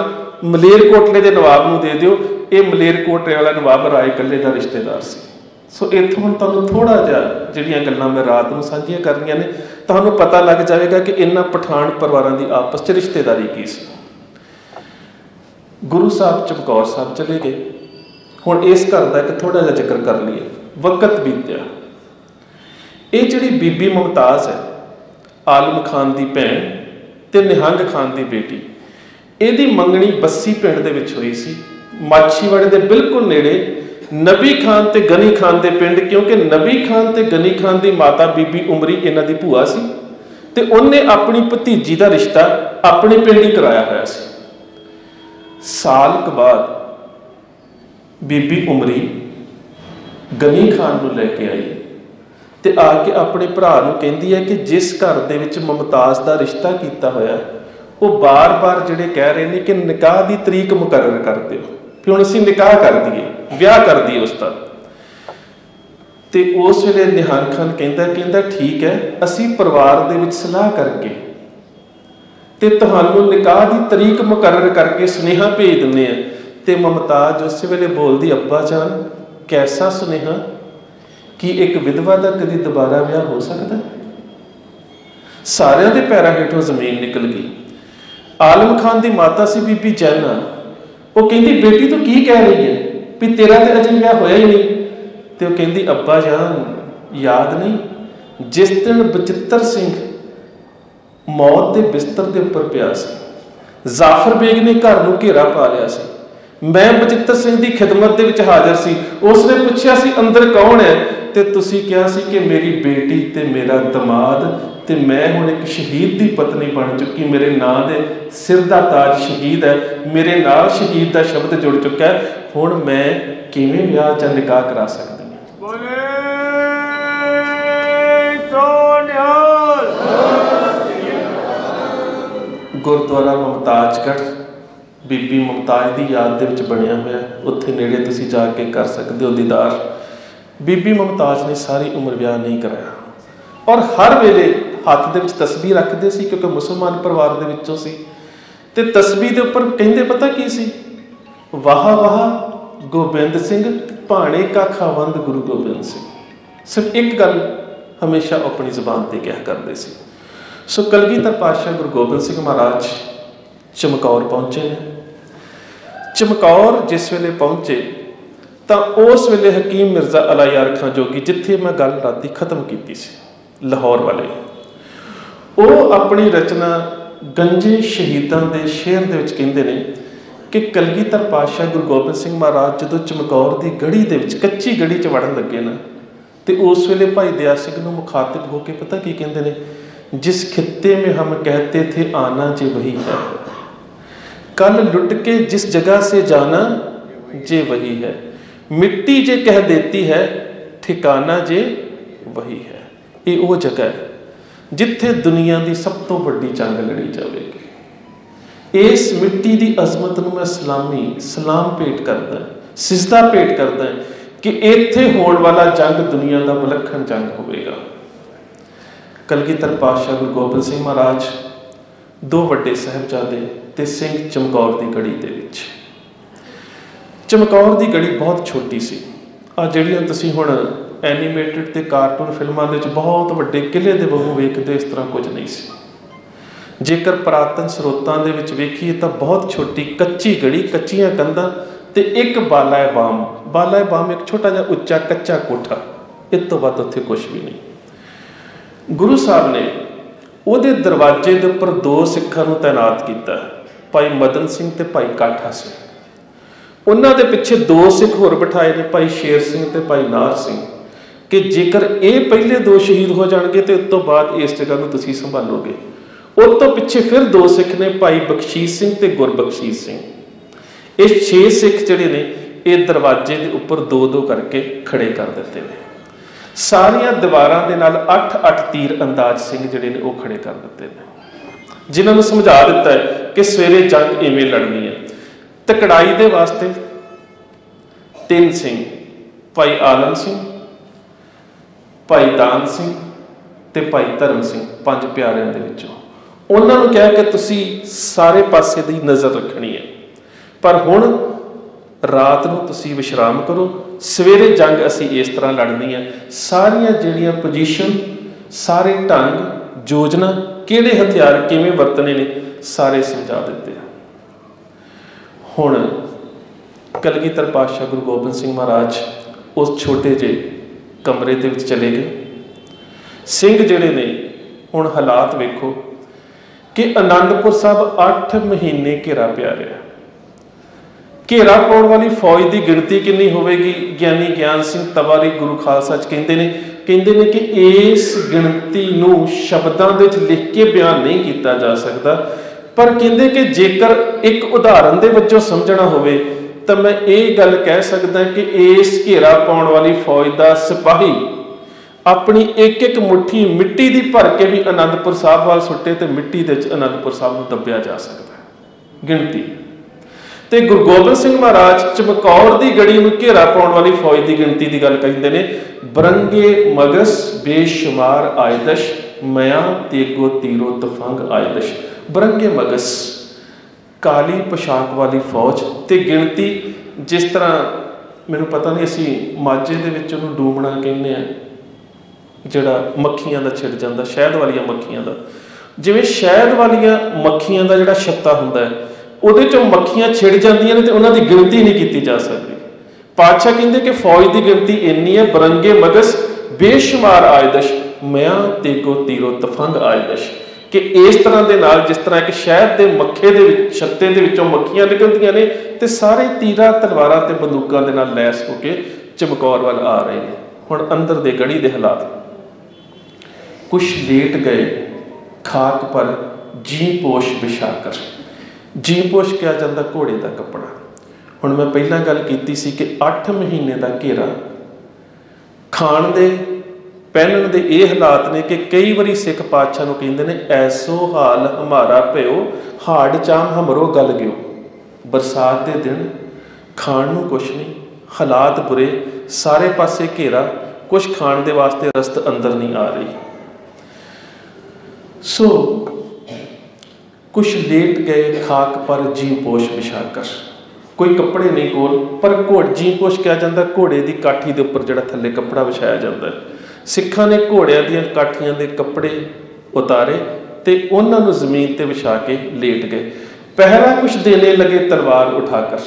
Speaker 1: मलेरकोटले के नवाब नूं दे दिओ। ये मलेरकोटले वाला नवाब राय कल्ले का रिश्तेदार सी। सो इत्थों हुण तुहानूं थोड़ा जिहा जिहड़ियां गल्लां मैं रात नूं साझीआं करनियां ने, तुहानूं पता लग जाएगा कि इन्हां पठान परिवारां दी आपस च रिश्तेदारी की सी। गुरु साहब चमकौर साहब चले गए। हुण इस घर का एक थोड़ा जिहा जिक्र कर लीए। वक्त बीत्या, ये जिहड़ी बीबी मुमताज़ है आलम खान की भैन ते निहंग खान की बेटी, इहदी मंगनी बस्सी पिंड दे विच होई सी, माछीवाड़े दे बिल्कुल नेड़े नबी खान ते गनी खान के पिंड, क्योंकि नबी खान ते गनी खान की माता बीबी उमरी इन्हां दी भूआ सी ते उन्हें अपनी भतीजी का रिश्ता अपने पिंड ही कराया होया सी। साल के बाद बीबी उमरी गनी खान नूं लैके आई ते आके अपने भरा नूं कहंदी है कि जिस घर दे विच मुमताज़ का रिश्ता किया होया वो बार बार जिहड़े कह रहे हैं कि निकाह की तरीक मुकर्रर कर दिओ, फिर हुण असीं निकाह कर दईए, विआह कर दईए उसका। तो उस वेले निहंग खान कहंदा ठीक है, असीं परिवार दे विच सलाह करके ते तुहानूं निकाह की तरीक मुकर्रर करके सुनेहा भेज दिंदे आ। ते मुमताज उस वेले बोलदी अब्बा जान कैसा सुनेहा, कि एक विधवा का कभी दोबारा विआह हो सकता? सारिਆਂ ਦੇ पैरों हेठों जमीन निकल गई। आलम खान की माता सी बीबी जैना, वो कहती बेटी तू की कह रही है भी तेरा तो अजे विआह होया ही नहीं। तो कहती अब्बा जान याद नहीं जिस दिन बचित्र सिंह मौत के बिस्तर के उपर पिया सी, जाफर बेग ने घर नूं घेरा पा लिया सी, मैं बचित्र सिंह की खिदमत दे विच हाजिर सी, उसने पूछा सी अंदर कौन है, ਤੇ ਤੁਸੀਂ ਕਿਹਾ ਸੀ ਕਿ ਮੇਰੀ ਬੇਟੀ ਤੇ ਮੇਰਾ ਦਮਾਦ ਤੇ ਮੈਂ ਹੁਣ ਇੱਕ ਸ਼ਹੀਦ ਦੀ ਪਤਨੀ ਬਣ ਚੁੱਕੀ, ਮੇਰੇ ਨਾਂ ਦੇ ਸਿਰ ਦਾ ਤਾਜ ਸ਼ਹੀਦ ਹੈ, ਮੇਰੇ ਨਾਲ ਸ਼ਹੀਦ ਦਾ ਸ਼ਬਦ ਜੁੜ ਚੁੱਕਾ ਹੈ, ਹੁਣ ਮੈਂ ਕਿਵੇਂ ਵਿਆਹ ਜਾਂ ਨਿਕਾਹ ਕਰਾ ਸਕਦੀ ਹਾਂ? ਗੁਰਦੁਆਰਾ ਮੁਮਤਾਜ਼ਗੜ੍ਹ ਬੀਬੀ ਮੁਮਤਾਜ਼ ਦੀ ਯਾਦ ਦੇ ਵਿੱਚ ਬਣਿਆ ਹੋਇਆ, ਉੱਥੇ ਨੇੜੇ ਤੁਸੀਂ ਜਾ ਕੇ ਕਰ ਸਕਦੇ ਹੋ ਦੀਦਾਰ। ਬੀਬੀ ਮੁਮਤਾਜ਼ ਨੇ ਸਾਰੀ ਉਮਰ ਵਿਆਹ ਨਹੀਂ ਕਰਾਇਆ ਔਰ ਹਰ ਵੇਲੇ ਹੱਥ ਦੇ ਵਿੱਚ ਤਸਬੀਹ ਰੱਖਦੇ ਸੀ, ਕਿਉਂਕਿ ਮੁਸਲਮਾਨ ਪਰਿਵਾਰ ਦੇ ਵਿੱਚੋਂ ਸੀ। ਤੇ ਤਸਬੀਹ ਦੇ ਉੱਪਰ ਕਹਿੰਦੇ ਪਤਾ ਕੀ ਸੀ? ਵਾਹ ਵਾਹ ਗੋਬਿੰਦ ਸਿੰਘ ਭਾਣੇ ਕਾ ਖਾਵੰਦ ਗੁਰੂ ਗੋਬਿੰਦ ਸਿੰਘ। ਸਿਰਫ ਇੱਕ ਗੱਲ ਹਮੇਸ਼ਾ ਆਪਣੀ ਜ਼ੁਬਾਨ ਤੇ ਕਿਹਾ ਕਰਦੇ ਸੀ। ਸੋ ਕਲਗੀਧਰ ਪਾਤਸ਼ਾਹ ਗੁਰੂ ਗੋਬਿੰਦ ਸਿੰਘ ਮਹਾਰਾਜ ਚਮਕੌਰ ਪਹੁੰਚੇ ਨੇ। ਚਮਕੌਰ ਜਿਸ ਵੇਲੇ ਪਹੁੰਚੇ ਤਾਂ ਉਸ ਵੇਲੇ ਹਕੀਮ ਮਿਰਜ਼ਾ ਅਲਾ ਯਾਰ ਖਾਂ ਜੋਗੀ, ਜਿੱਥੇ ਮੈਂ ਗੱਲ ਰਾਤੀ ਖਤਮ ਕੀਤੀ ਸੀ ਲਾਹੌਰ ਵਾਲੇ, ਉਹ ਆਪਣੀ ਰਚਨਾ ਗੰਜੇ ਸ਼ਹੀਦਾਂ ਦੇ ਸ਼ੇਰ ਦੇ ਵਿੱਚ ਕਹਿੰਦੇ ਨੇ ਕਿ ਕਲਗੀਧਰ ਪਾਤਸ਼ਾਹ ਗੁਰੂ ਗੋਬਿੰਦ ਸਿੰਘ ਮਹਾਰਾਜ ਜਦੋਂ ਚਮਕੌਰ ਦੀ ਗੜੀ ਦੇ ਵਿੱਚ, ਕੱਚੀ ਗੜੀ 'ਚ ਵੜਨ ਲੱਗੇ ਨਾ, ਤੇ ਉਸ ਵੇਲੇ ਭਾਈ ਦਇਆ ਸਿੰਘ ਨੂੰ ਮੁਖਾਤਿਬ ਹੋ ਕੇ ਪਤਾ ਕੀ ਕਹਿੰਦੇ ਨੇ? जिस खित्ते में हम कहते थे आना जे वही है, कल लुट के जिस जगह से जाना जे वही है, मिट्टी जे कह देती है ठिकाना जे वही है। ये वो जगह है जिथे दुनिया की सब तो वड्डी जंग लड़ी जाएगी। इस मिट्टी की अजमत नूं मैं सलाम भेंट करदा, सिजदा भेंट करदा कि इत्थे होण वाला जंग दुनिया का विलखण जंग होवेगा। कलगीधर पातशाह गुरु गोबिंद सिंह महाराज, दो वड्डे साहिबजादे ते सिंह चमकौर की गढ़ी दे विच। चमकौर की गढ़ी बहुत छोटी सी। आ जिहड़ियां तुसीं हुण एनीमेटेड ते कार्टून फिल्मां दे विच बहुत वड्डे किले दे वांगू वेखदे, इस तरह कुछ नहीं सी। जेकर पुरातन स्रोतां दे विच वेखीए तां बहुत छोटी कच्ची गढ़ी, कच्चियां कंधां ते एक बाला बाम एक छोटा जिहा उच्चा कच्चा कोठा, इस तों वध उत्थे कुछ भी नहीं। गुरु साहब ने ਉਹਦੇ दरवाजे के उपर दो सिखां नूं तैनात किया, भाई मदन सिंह ते भाई काठा सिंह। उन्हां दे पिछे दो सिख होर बिठाए ने, भाई शेर सिंह ते भाई नार सिंह, कि जेकर ये पहले दो शहीद हो जाएंगे तो उस तो बाद इस जगह को तुसीं संभालोगे। उस तो पिछे फिर दो सिख ने, भाई बख्शीश सिंह ते गुरबख्शीश सिंह। ये 6 सिख जिहड़े ने ये दरवाजे के उपर दो दो करके खड़े कर दिते हैं। सारिया दीवारां दे नाल 8-8 तीर अंदाज सिंह जिहड़े ने वो खड़े कर दिते हैं, जिन्होंने समझा दिता है कि सवेरे जंग इवें लड़नी है। तकड़ाई दे वास्ते 3 सिंह, भाई आलम सिंह, भाई दान सिंह ते भाई धर्म सिंह, 5 प्यारिਆਂ ਦੇ ਵਿੱਚੋਂ। ਉਹਨਾਂ ਨੂੰ ਕਿਹਾ कि तुसीं सारे पासे दी नज़र रखनी है, पर हुण रात नूं तुसीं विश्राम करो, सवेरे जंग असी इस तरह लड़नी है। सारिया जिहड़ियां पोजीशन, सारे ढंग, योजना, किहड़े हथियार किवें वरतने ने, सारे समझा दिते। हुण कलगीधर पातशाह गुरु गोबिंद सिंह महाराज उस छोटे जे कमरे दे विच चले गए। सिंह जिहड़े ने हुण हालात वेखो कि आनंदपुर साहब 8 महीने घेरा पिया रहा। घेरा पाउण वाली फौज की गिणती कितनी होगी? ज्ञानी ज्ञान सिंह तवारी गुरु खालसा कहते हैं कि इस गिणती नूं शब्दां दे विच लिख के बयान नहीं किया जा सकता, पर कहते कि जेकर एक उदाहरण दे विचों समझना होवे तो मैं ये गल कह सकदा कि इस घेरा पाउण वाली फौज का सिपाही अपनी एक एक मुट्ठी मिट्टी की भर के भी आनंदपुर साहब वाल सुट्टे तो मिट्टी दे आनंदपुर साहब नूं दबिया जा सकता। गिणती ते गुरु गोबिंद सिंह महाराज चमकौर की गढ़ी में घेरा पाउण वाली फौज की गिणती की गल कहते हैं, बरंगे मगस बेशुमार आयदश, मया तेगो तीरो तफंग आयदश। बरंगे मगस काली पोशाक वाली फौज ते गिणती जिस तरह मैनूं पता नहीं, असी माझे दे विच उहनूं डूमणा कहने आ, जिहड़ा मक्खियां दा छिड़ जांदा, शहद वालियां मक्खियां दा, जिवें शहद वालियां मक्खियां दा जिहड़ा छत्ता हुंदा है ਉਹਦੇ ਚੋਂ ਮੱਖੀਆਂ ਛਿੜ ਜਾਂਦੀਆਂ ਨੇ ਤੇ ਉਹਨਾਂ ਦੀ ਗਿਣਤੀ ਨਹੀਂ ਕੀਤੀ ਜਾ ਸਕਦੀ। ਪਾਤਸ਼ਾਹ ਕਹਿੰਦੇ ਕਿ ਫੌਜ ਦੀ ਗਿਣਤੀ ਇੰਨੀ ਹੈ, ਬਰੰਗੇ ਮਗਸ ਬੇਸ਼ੁਮਾਰ ਆਇਦਸ਼, ਮਿਆਂ ਤੇਗੋ ਤੀਰੋ ਤਫੰਗ ਆਇਦਸ਼, ਕਿ ਇਸ ਤਰ੍ਹਾਂ ਦੇ ਨਾਲ ਜਿਸ ਤਰ੍ਹਾਂ ਇੱਕ ਸ਼ਹਿਦ ਦੇ ਮੱਖੇ ਦੇ ਵਿੱਚ ਛੱਤੇ ਦੇ ਵਿੱਚੋਂ ਮੱਖੀਆਂ ਨਿਕਲਦੀਆਂ ਨੇ ਤੇ ਸਾਰੇ ਤੀਰਾਂ ਤਲਵਾਰਾਂ ਤੇ ਬੰਦੂਕਾਂ ਦੇ ਨਾਲ ਲੈਸ ਹੋ ਕੇ ਚਮਕੌਰ ਵੱਲ ਆ ਰਹੇ ਨੇ। हुण अंदर दे गढ़ी दे हालात, कुछ लेट गए खाक पर जी पोश बिछाकर। जी पोश किया जाता घोड़े का कपड़ा। हुण मैं पहला गल कीती सी कि 8 महीने का घेरा खाण दे पहनण दे ये हालात ने कि कई बारी सिख पातशाह नूं कहिंदे ने ऐसो हाल हमारा पिओ हाड़ चाम हमरो गल गयो। बरसात के दिन खाण नूं कुछ नहीं, हालात बुरे, सारे पासे घेरा, कुछ खाण दे वास्ते रस्त अंदर नहीं आ रही। सो कुछ लेट गए खाक पर जी पोश बिछाकर। कोई कपड़े नहीं कोल, पर घोड़ जी पोश किया जाता घोड़े की काठी के उपर जिहड़ा थल्ले कपड़ा विछाया जाता है। सिखां ने घोड़ियां दी काठियां के कपड़े उतारे ते उन्हां नूं जमीन ते विछा के लेट गए। पहरा कुछ देने लगे तलवार उठाकर।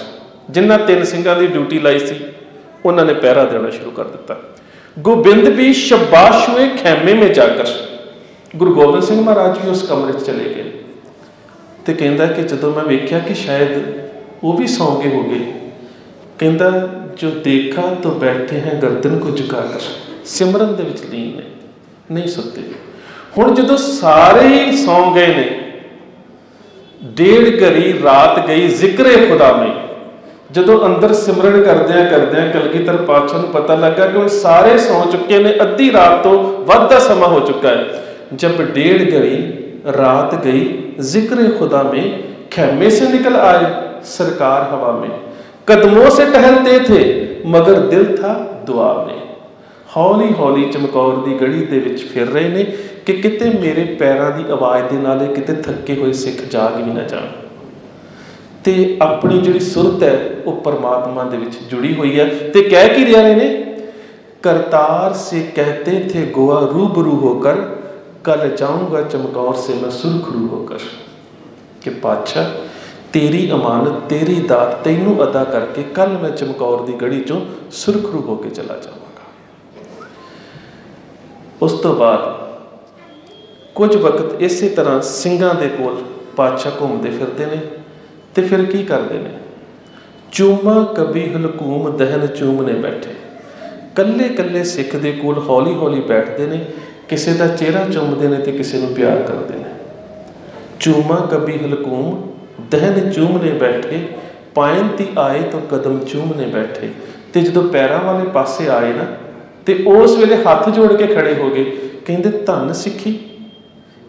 Speaker 1: जिन्हां 3 सिंघां की ड्यूटी लाई सी उन्होंने पहरा देना शुरू कर दिता। गोबिंद भी शबाश हुए खैमे में जाकर। गुरु गोबिंद सिंह महाराज भी उस कमरे चले गए तो कहता कि जदों मैं वेख्या कि शायद वो भी सौ गए हो गए, कहता जो देखा तो बैठे हैं गर्दन को झुकाकर, सिमरन दे विच लीन ने, नहीं सुते। हुण जदों सारे ही सौ गए ने, 1.5 घड़ी रात गई जिक्रे खुदा में। जदों अंदर सिमरन करदियां करदियां कलगीधर पातशाह नूं पता लगा कि हुण सारे सौ चुके ने, अद्धी रात तो वध दा समा हो चुका है। जब 1.5 घड़ी रात गई जिक्र खुदा में, खैमे से निकल आए सरकार हवा में। कदमों से टहलते थे मगर दिल था दुआ में। हौली हौली चमकौर की गढ़ी दे विच फिर रहे ने कि किते मेरे पैरों की आवाज़ के नाले किते थके हुए सिख जाग भी ना जान। ते अपनी जिहड़ी सुरत है वो परमात्मा दे विच जुड़ी हुई है। ते कह की रहे ने, करतार से कहते थे गोवा रूबरू होकर, कल जाऊंगा चमकौर से मैं सुरखरू होकर। कि पातशाह तेरी अमानत तेरी दात तैनू अदा करके कल मैं चमकौर की गढ़ी चों सुरखरू होकर चला जाऊंगा। उस तो बाद कुछ वक्त इस तरह सिंघां दे कोल पातशाह घूमते फिरते हैं तो फिर की करते हैं, चूमा कभी हलकूम दहन चूमने बैठे। कल्ले कल्ले सिख दे कोल हौली हौली बैठते हैं, किसी का चेहरा चूमते हैं तो किसी को प्यार करते हैं। चूमा कभी हलकूम दहन चूमने बैठे, पायंती आए तो कदम चूमने बैठे। तो जो पैरों वाले पासे आए ना तो उस वेले हाथ जोड़ के खड़े हो गए, कहते धन सिखी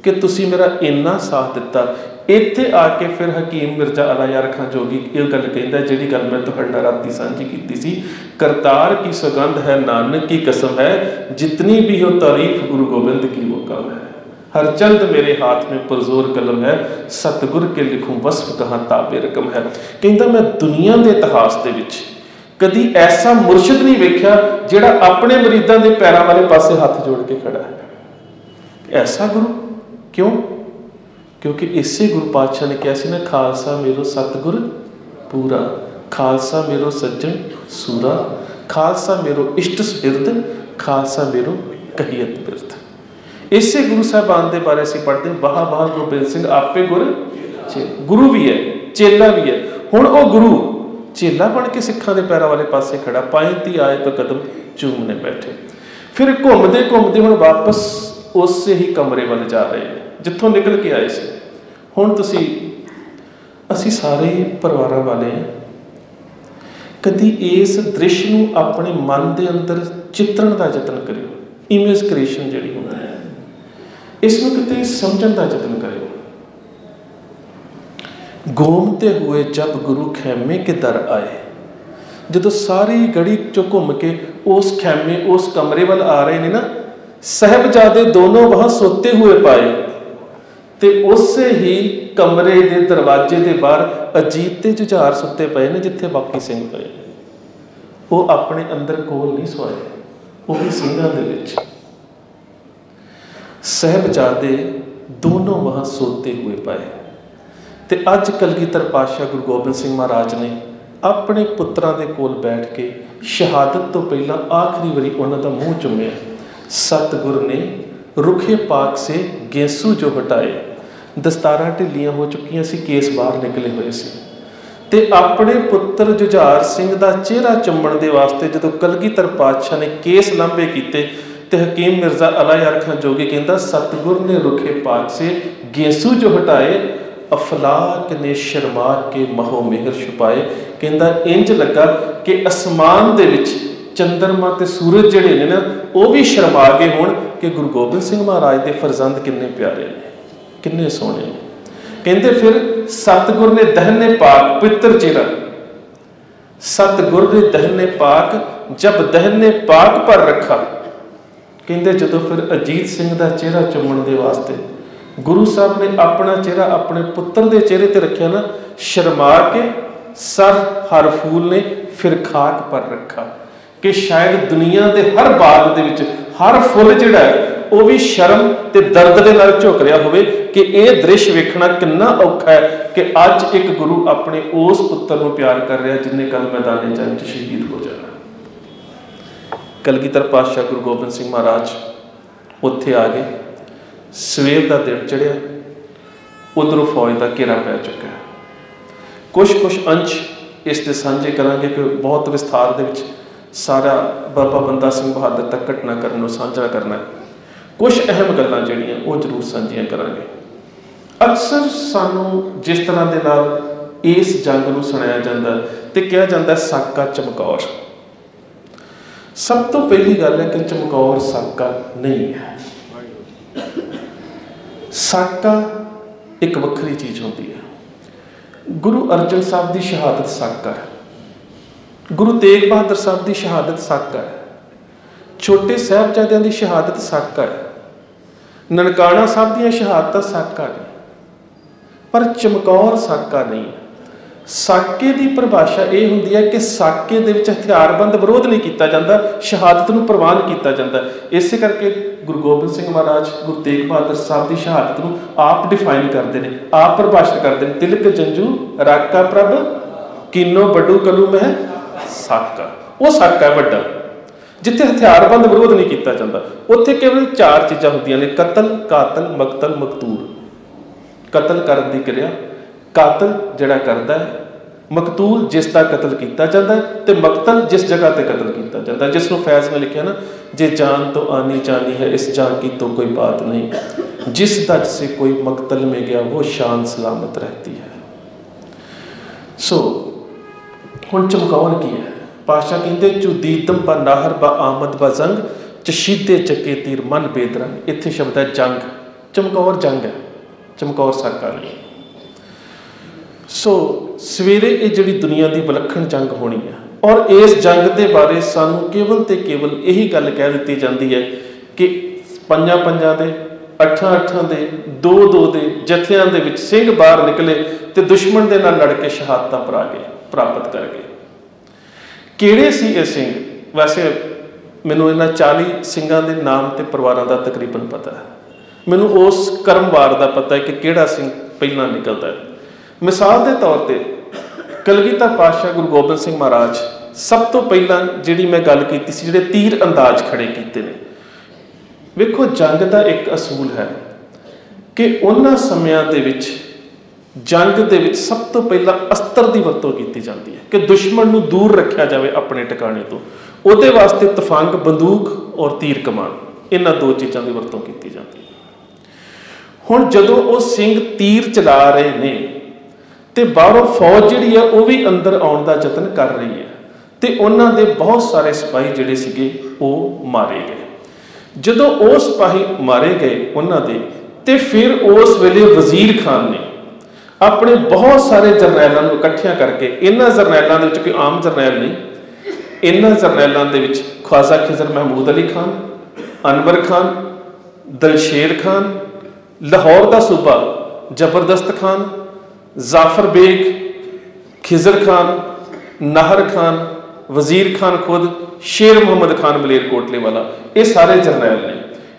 Speaker 1: कि तुसी मेरा इन्ना साथ दिता। इत्थे आके फिर हकीम मिर्जा अलायार खां जोगी ये गल कहता, जिहड़ी गल मैं तुहाडे नाल राती सांझी कीती सी, करतार की सुगंध है नानक की कसम है, जितनी भी हो तारीफ गुरु गोबिंद की वो कम है। हर चंद मेरे हाथ में पुरजोर कलम है, सतगुर के लिखूं वस्फ कहाँ ताबे रकम है। कहता मैं दुनिया के इतिहास के विच कदी ऐसा मुर्शिद नहीं वेख्या जिहड़ा अपने मरीदां के पैरों वाले पासे हाथ जोड़ के खड़ा है। ऐसा गुरु क्यों? क्योंकि इसे गुरु पातशाह ने कहा सी ना, खालसा मेरो सतगुर पूरा, खालसा मेरो सज्जन सूरा, खालसा मेरो इष्ट सुहिरद, खालसा मेरो कहियत बिरद। इसे गुरु साहबान के बारे असीं पढ़ते हैं, वाह वाह गोबिंद सिंह आपे गुरु भी है चेला भी है। हुण वो गुरु चेला बन के सिखां दे पैरों वाले पासे खड़ा, पायंती आए तो कदम चूमने बैठे। फिर घूमते घूमते हुण वापस उस ही कमरे वाल जा रहे हैं जिथों निकल के आए थे। हुण तुसीं असीं सारे परिवारां वाले हैं, कदी इस दृश्य नूं अपने मन के अंदर चित्रण का यतन करियो। इमेज क्रिएशन जिहड़ी हुंदी है, इसनूं किते समझण का यतन करियो। घूमते हुए जब गुरु खैमे के दर आए, जदों सारी गढ़ी चो घूम के उस खैमे उस कमरे वाल आ रहे हैं ना, साहबजादे दोनों वहां सोते हुए पाए। तो उस ही कमरे के दरवाजे के बाहर अजीत ते जुझार सुते पे ने, जिथे बाकी सिंह पे। वो अपने अंदर कोल नहीं सोए, वो भी सिंघां दे विच। साहबजादे दोनों वहां सोते हुए पाए। तो अज कलगीधर पातशाह गुरु गोबिंद सिंह महाराज ने अपने पुत्रां दे कोल बैठ के शहादत तो पहला आखिरी बारी उन्हां दा मूँह चुम्या। सतगुर ने रुखे पाक से गेसू जो हटाए, दस्तारां ढिलियां हो चुकियां सी, केस बाहर निकले हुए सी। ਤੇ ਆਪਣੇ ਪੁੱਤਰ ਜੁਝਾਰ ਸਿੰਘ ਦਾ ਚਿਹਰਾ ਚੁੰਮਣ ਦੇ ਵਾਸਤੇ ਜਦੋਂ ਕਲਗੀਧਰ ਪਾਤਸ਼ਾਹ ਨੇ ਕੇਸ ਲਾਂਭੇ ਕੀਤੇ ਤੇ ਹਕੀਮ ਮਿਰਜ਼ਾ ਅਲਾ ਯਾਰ ਖਾਂ ਜੋਗੀ ਕਹਿੰਦਾ ਸਤਿਗੁਰ ਨੇ ਰੁਖੇ ਪਾਕ ਸੇ ਗੇਸੂ ਜੋ ਹਟਾਏ ਅਫਲਾਕ ਨੇ ਸ਼ਰਮਾ ਕੇ ਮਹੋ ਮਿਹਰ ਛੁਪਾਏ। ਕਹਿੰਦਾ ਇੰਜ ਲੱਗਾ ਕਿ ਅਸਮਾਨ ਦੇ ਵਿੱਚ ਚੰਦਰਮਾ ਤੇ ਸੂਰਜ ਜਿਹੜੇ ਨੇ ਨਾ ਉਹ ਵੀ ਸ਼ਰਮਾ ਗਏ ਹੋਣ ਕਿ ਗੁਰੂ ਗੋਬਿੰਦ ਸਿੰਘ ਮਹਾਰਾਜ ਦੇ ਫਰਜ਼ੰਦ ਕਿੰਨੇ ਪਿਆਰੇ ਨੇ, ਕਿੰਨੇ ਸੋਹਣੇ ਨੇ। ਕਹਿੰਦੇ ਫਿਰ ਸਤਿਗੁਰ ਨੇ ਦਹਨੇ ਪਾਕ ਪਵਿੱਤਰ ਚਿਹਰਾ, ਸਤਿਗੁਰ ਨੇ ਦਹਨੇ ਪਾਕ ਜਬ ਦਹਨੇ ਪਾਕ ਪਰ ਰੱਖਾ। ਕਹਿੰਦੇ ਜਦੋਂ ਫਿਰ ਅਜੀਤ ਸਿੰਘ ਦਾ ਚਿਹਰਾ ਚੁੰਮਣ ਦੇ ਵਾਸਤੇ ਗੁਰੂ ਸਾਹਿਬ ਨੇ ਆਪਣਾ ਚਿਹਰਾ ਆਪਣੇ ਪੁੱਤਰ ਦੇ ਚਿਹਰੇ ਤੇ ਰੱਖਿਆ ਨਾ, ਸ਼ਰਮਾ ਕੇ ਸਰ ਹਰ ਫੂਲ ਨੇ ਫਿਰ ਖਾਕ ਪਰ ਰੱਖਾ। ਕਿ ਸ਼ਾਇਦ ਦੁਨੀਆ ਦੇ ਹਰ ਬਾਗ ਦੇ ਵਿੱਚ ਹਰ ਫੁੱਲ ਜਿਹੜਾ ਹੈ ਉਹ ਵੀ ਸ਼ਰਮ ਤੇ ਦਰਦ ਦੇ ਨਾਲ ਝੁਕ ਰਿਹਾ ਹੋਵੇ ਕਿ ਇਹ ਦ੍ਰਿਸ਼ ਵੇਖਣਾ ਕਿੰਨਾ ਔਖਾ ਹੈ ਕਿ ਅੱਜ ਇੱਕ ਗੁਰੂ ਆਪਣੇ ਉਸ ਪੁੱਤਰ ਨੂੰ ਪਿਆਰ ਕਰ ਰਿਹਾ ਜਿਹਨੇ ਕੱਲ ਮੈਦਾਨੇ ਜੰਗ 'ਚ ਸ਼ਹੀਦ ਹੋ ਜਾਣਾ। ਕਲਗੀਧਰ ਪਾਤਸ਼ਾਹ ਗੁਰੂ ਗੋਬਿੰਦ ਸਿੰਘ ਮਹਾਰਾਜ ਉੱਥੇ ਆ ਗਏ। ਸਵੇਰ ਦਾ ਦਿਨ ਚੜ੍ਹਿਆ, ਉਧਰੋਂ ਫੌਜ ਦਾ ਘੇਰਾ ਪੈ ਚੁੱਕਾ। ਕੁਛ ਅੰਸ਼ ਇਸ ਦੇ ਸਾਂਝੇ ਕਰਾਂਗੇ ਕਿ ਬਹੁਤ ਵਿਸਥਾਰ ਦੇ ਵਿੱਚ ਸਾਰਾ ਬਾਬਾ ਬੰਦਾ ਸਿੰਘ ਬਹਾਦਰ ਤੱਕ ਘਟਨਾਕ੍ਰਮ ਨੂੰ ਸਾਂਝਾ ਕਰਨਾ। ਕੁਛ ਅਹਿਮ ਗੱਲਾਂ ਜਿਹੜੀਆਂ ਉਹ ਜ਼ਰੂਰ ਸਾਂਝੀਆਂ ਕਰਾਂਗੇ। ਅਕਸਰ ਸਾਨੂੰ ਜਿਸ ਤਰ੍ਹਾਂ ਦੇ ਨਾਲ ਇਸ ਜੰਗ ਨੂੰ ਸੁਣਾਇਆ ਜਾਂਦਾ ਤੇ ਕਿਹਾ ਜਾਂਦਾ ਸਾਕਾ ਚਮਕੌਰ। ਸਭ ਤੋਂ ਪਹਿਲੀ ਗੱਲ ਹੈ ਕਿ ਚਮਕੌਰ ਸਾਕਾ ਨਹੀਂ ਹੈ। ਸਾਕਾ ਇੱਕ ਵੱਖਰੀ ਚੀਜ਼ ਹੁੰਦੀ ਹੈ। ਗੁਰੂ ਅਰਜਨ ਸਾਹਿਬ ਦੀ ਸ਼ਹਾਦਤ ਸਾਕਾ ਹੈ, ਗੁਰੂ ਤੇਗ ਬਹਾਦਰ ਸਾਹਿਬ ਦੀ ਸ਼ਹਾਦਤ ਸਾਕਾ ਹੈ, ਛੋਟੇ ਸਾਹਿਬਜ਼ਾਦਿਆਂ ਦੀ ਸ਼ਹਾਦਤ ਸਾਕਾ ਹੈ, ਨਨਕਾਣਾ ਸਾਹਿਬ ਦੀਆਂ ਸ਼ਹਾਦਤਾਂ ਸਾਕਾ ਨੇ, ਪਰ ਚਮਕੌਰ ਸਾਕਾ ਨਹੀਂ ਹੈ। ਸਾਕੇ ਦੀ ਪਰਿਭਾਸ਼ਾ ਇਹ ਹੁੰਦੀ ਹੈ ਕਿ ਸਾਕੇ ਦੇ ਵਿੱਚ ਹਥਿਆਰਬੰਦ ਵਿਰੋਧ ਨਹੀਂ ਕੀਤਾ ਜਾਂਦਾ, ਸ਼ਹਾਦਤ ਨੂੰ ਪ੍ਰਵਾਨ ਕੀਤਾ ਜਾਂਦਾ। ਇਸੇ ਕਰਕੇ ਗੁਰੂ ਗੋਬਿੰਦ ਸਿੰਘ ਮਹਾਰਾਜ ਗੁਰੂ ਤੇਗ ਬਹਾਦਰ ਸਾਹਿਬ ਦੀ ਸ਼ਹਾਦਤ ਨੂੰ ਆਪ ਡਿਫਾਈਨ ਕਰਦੇ ਨੇ, ਆਪ ਪਰਿਭਾਸ਼ਿਤ ਕਰਦੇ ਨੇ। ਤਿਲਕ ਜੰਜੂ ਰਾਕਾ ਪ੍ਰਭ ਕੀਨੋ ਬਡੂ ਕਲੂ ਮਹਿ ਸਾਕਾ। ਉਹ ਸਾਕਾ ਹੈ ਵੱਡਾ, ਜਿੱਥੇ ਹਥਿਆਰਬੰਦ ਵਿਰੋਧ ਨਹੀਂ ਕੀਤਾ ਜਾਂਦਾ। ਉੱਥੇ ਕੇਵਲ 4 ਚੀਜ਼ਾਂ ਹੁੰਦੀਆਂ ਨੇ, ਕਤਲ, ਕਾਤਲ, ਮਕਤਲ, ਮਕਤੂਲ। ਕਤਲ ਕਰਨ ਦੀ ਕਿਰਿਆ, ਕਾਤਲ ਜਿਹੜਾ ਕਰਦਾ ਹੈ, ਮਕਤੂਲ ਜਿਸ ਦਾ ਕਤਲ ਕੀਤਾ ਜਾਂਦਾ ਹੈ, ਤੇ ਮਕਤਲ ਜਿਸ ਜਗ੍ਹਾ ਤੇ ਕਤਲ ਕੀਤਾ ਜਾਂਦਾ। ਜਿਸ ਨੂੰ ਫੈਜ਼ ਨੇ ਲਿਖਿਆ ਨਾ, ਜੇ ਜਾਨ ਤੋਂ ਆਨੀ ਜਾਨੀ ਹੈ ਇਸ ਜਾਨ ਕੀ तो कोई बात नहीं, जिस दज से कोई मकतल में गया वो शान सलामत रहती है। सो हुण चमकौर की है। पातशाह कहते चुदीदम बा नाहर बा आमद बा जंग चशीदे चके तीर मन बेदरंग। इत्थे शब्द है जंग, चमकौर जंग है, चमकौर साका नहीं। सो सवेरे ये जिहड़ी दुनिया की विलखण जंग होनी है, और इस जंग के बारे सानू केवल तो केवल यही गल कह दी जाती है कि 5-5 दे 8-8 दे 2-2 दे जत्थियां दे विच सिंह बाहर निकले ते दुश्मन दे नाल लड़ के शहादतां प्राप्त कर गए। किहड़े सी ये सिंह? वैसे मैनूं इन्हां 40 सिंघां दे नाम ते परिवारां दा तकरीबन पता है। मैनूं उस कर्मवार दा पता है कि किहड़ा सिंह पहलां निकलदा है। मिसाल के तौर पर कलगीधर पातशाह गुरु गोबिंद सिंह महाराज सब तो पहला जिहड़ी मैं गल कीती सी जिहड़े तीर अंदाज खड़े कीते ने। वेखो जंग का एक असूल है कि उन्हां समयां दे विच जंग दे विच सब तो पहला अस्त्र की वरतों की जाती है कि दुश्मन नूं दूर रखा जाए अपने टिकाणे तो। उहदे वास्ते तफंग, बंदूक और तीर कमान, इन्हां 2 चीज़ों की वरतों की जाती है। हुण जदों वो सिंह तीर चला रहे ने ते बाहरों फौज जिहड़ी है वो भी अंदर आउण दा यतन कर रही है, ते उन्हां दे बहुत सारे सिपाही जिहड़े सीगे वो मारे गए। जदों वो सिपाही मारे गए उन्हां दे, ते फिर उस वेले वजीर खान ने अपने बहुत सारे जरनैलों को इकट्ठिया करके, इन्हां जरनैलों दे विच कोई आम जरनैल नहीं, इन्हां जरनैलों दे विच ख्वाजा खिजर महमूद अली खान, अनवर खान, दलशेर खान, लाहौर दा सूबा जबरदस्त खान, जाफर बेग, खिजर खान, नाहर खान, वजीर खान खुद, शेर मुहम्मद खान मलेरकोटले वाला, ये सारे जरनैल ने।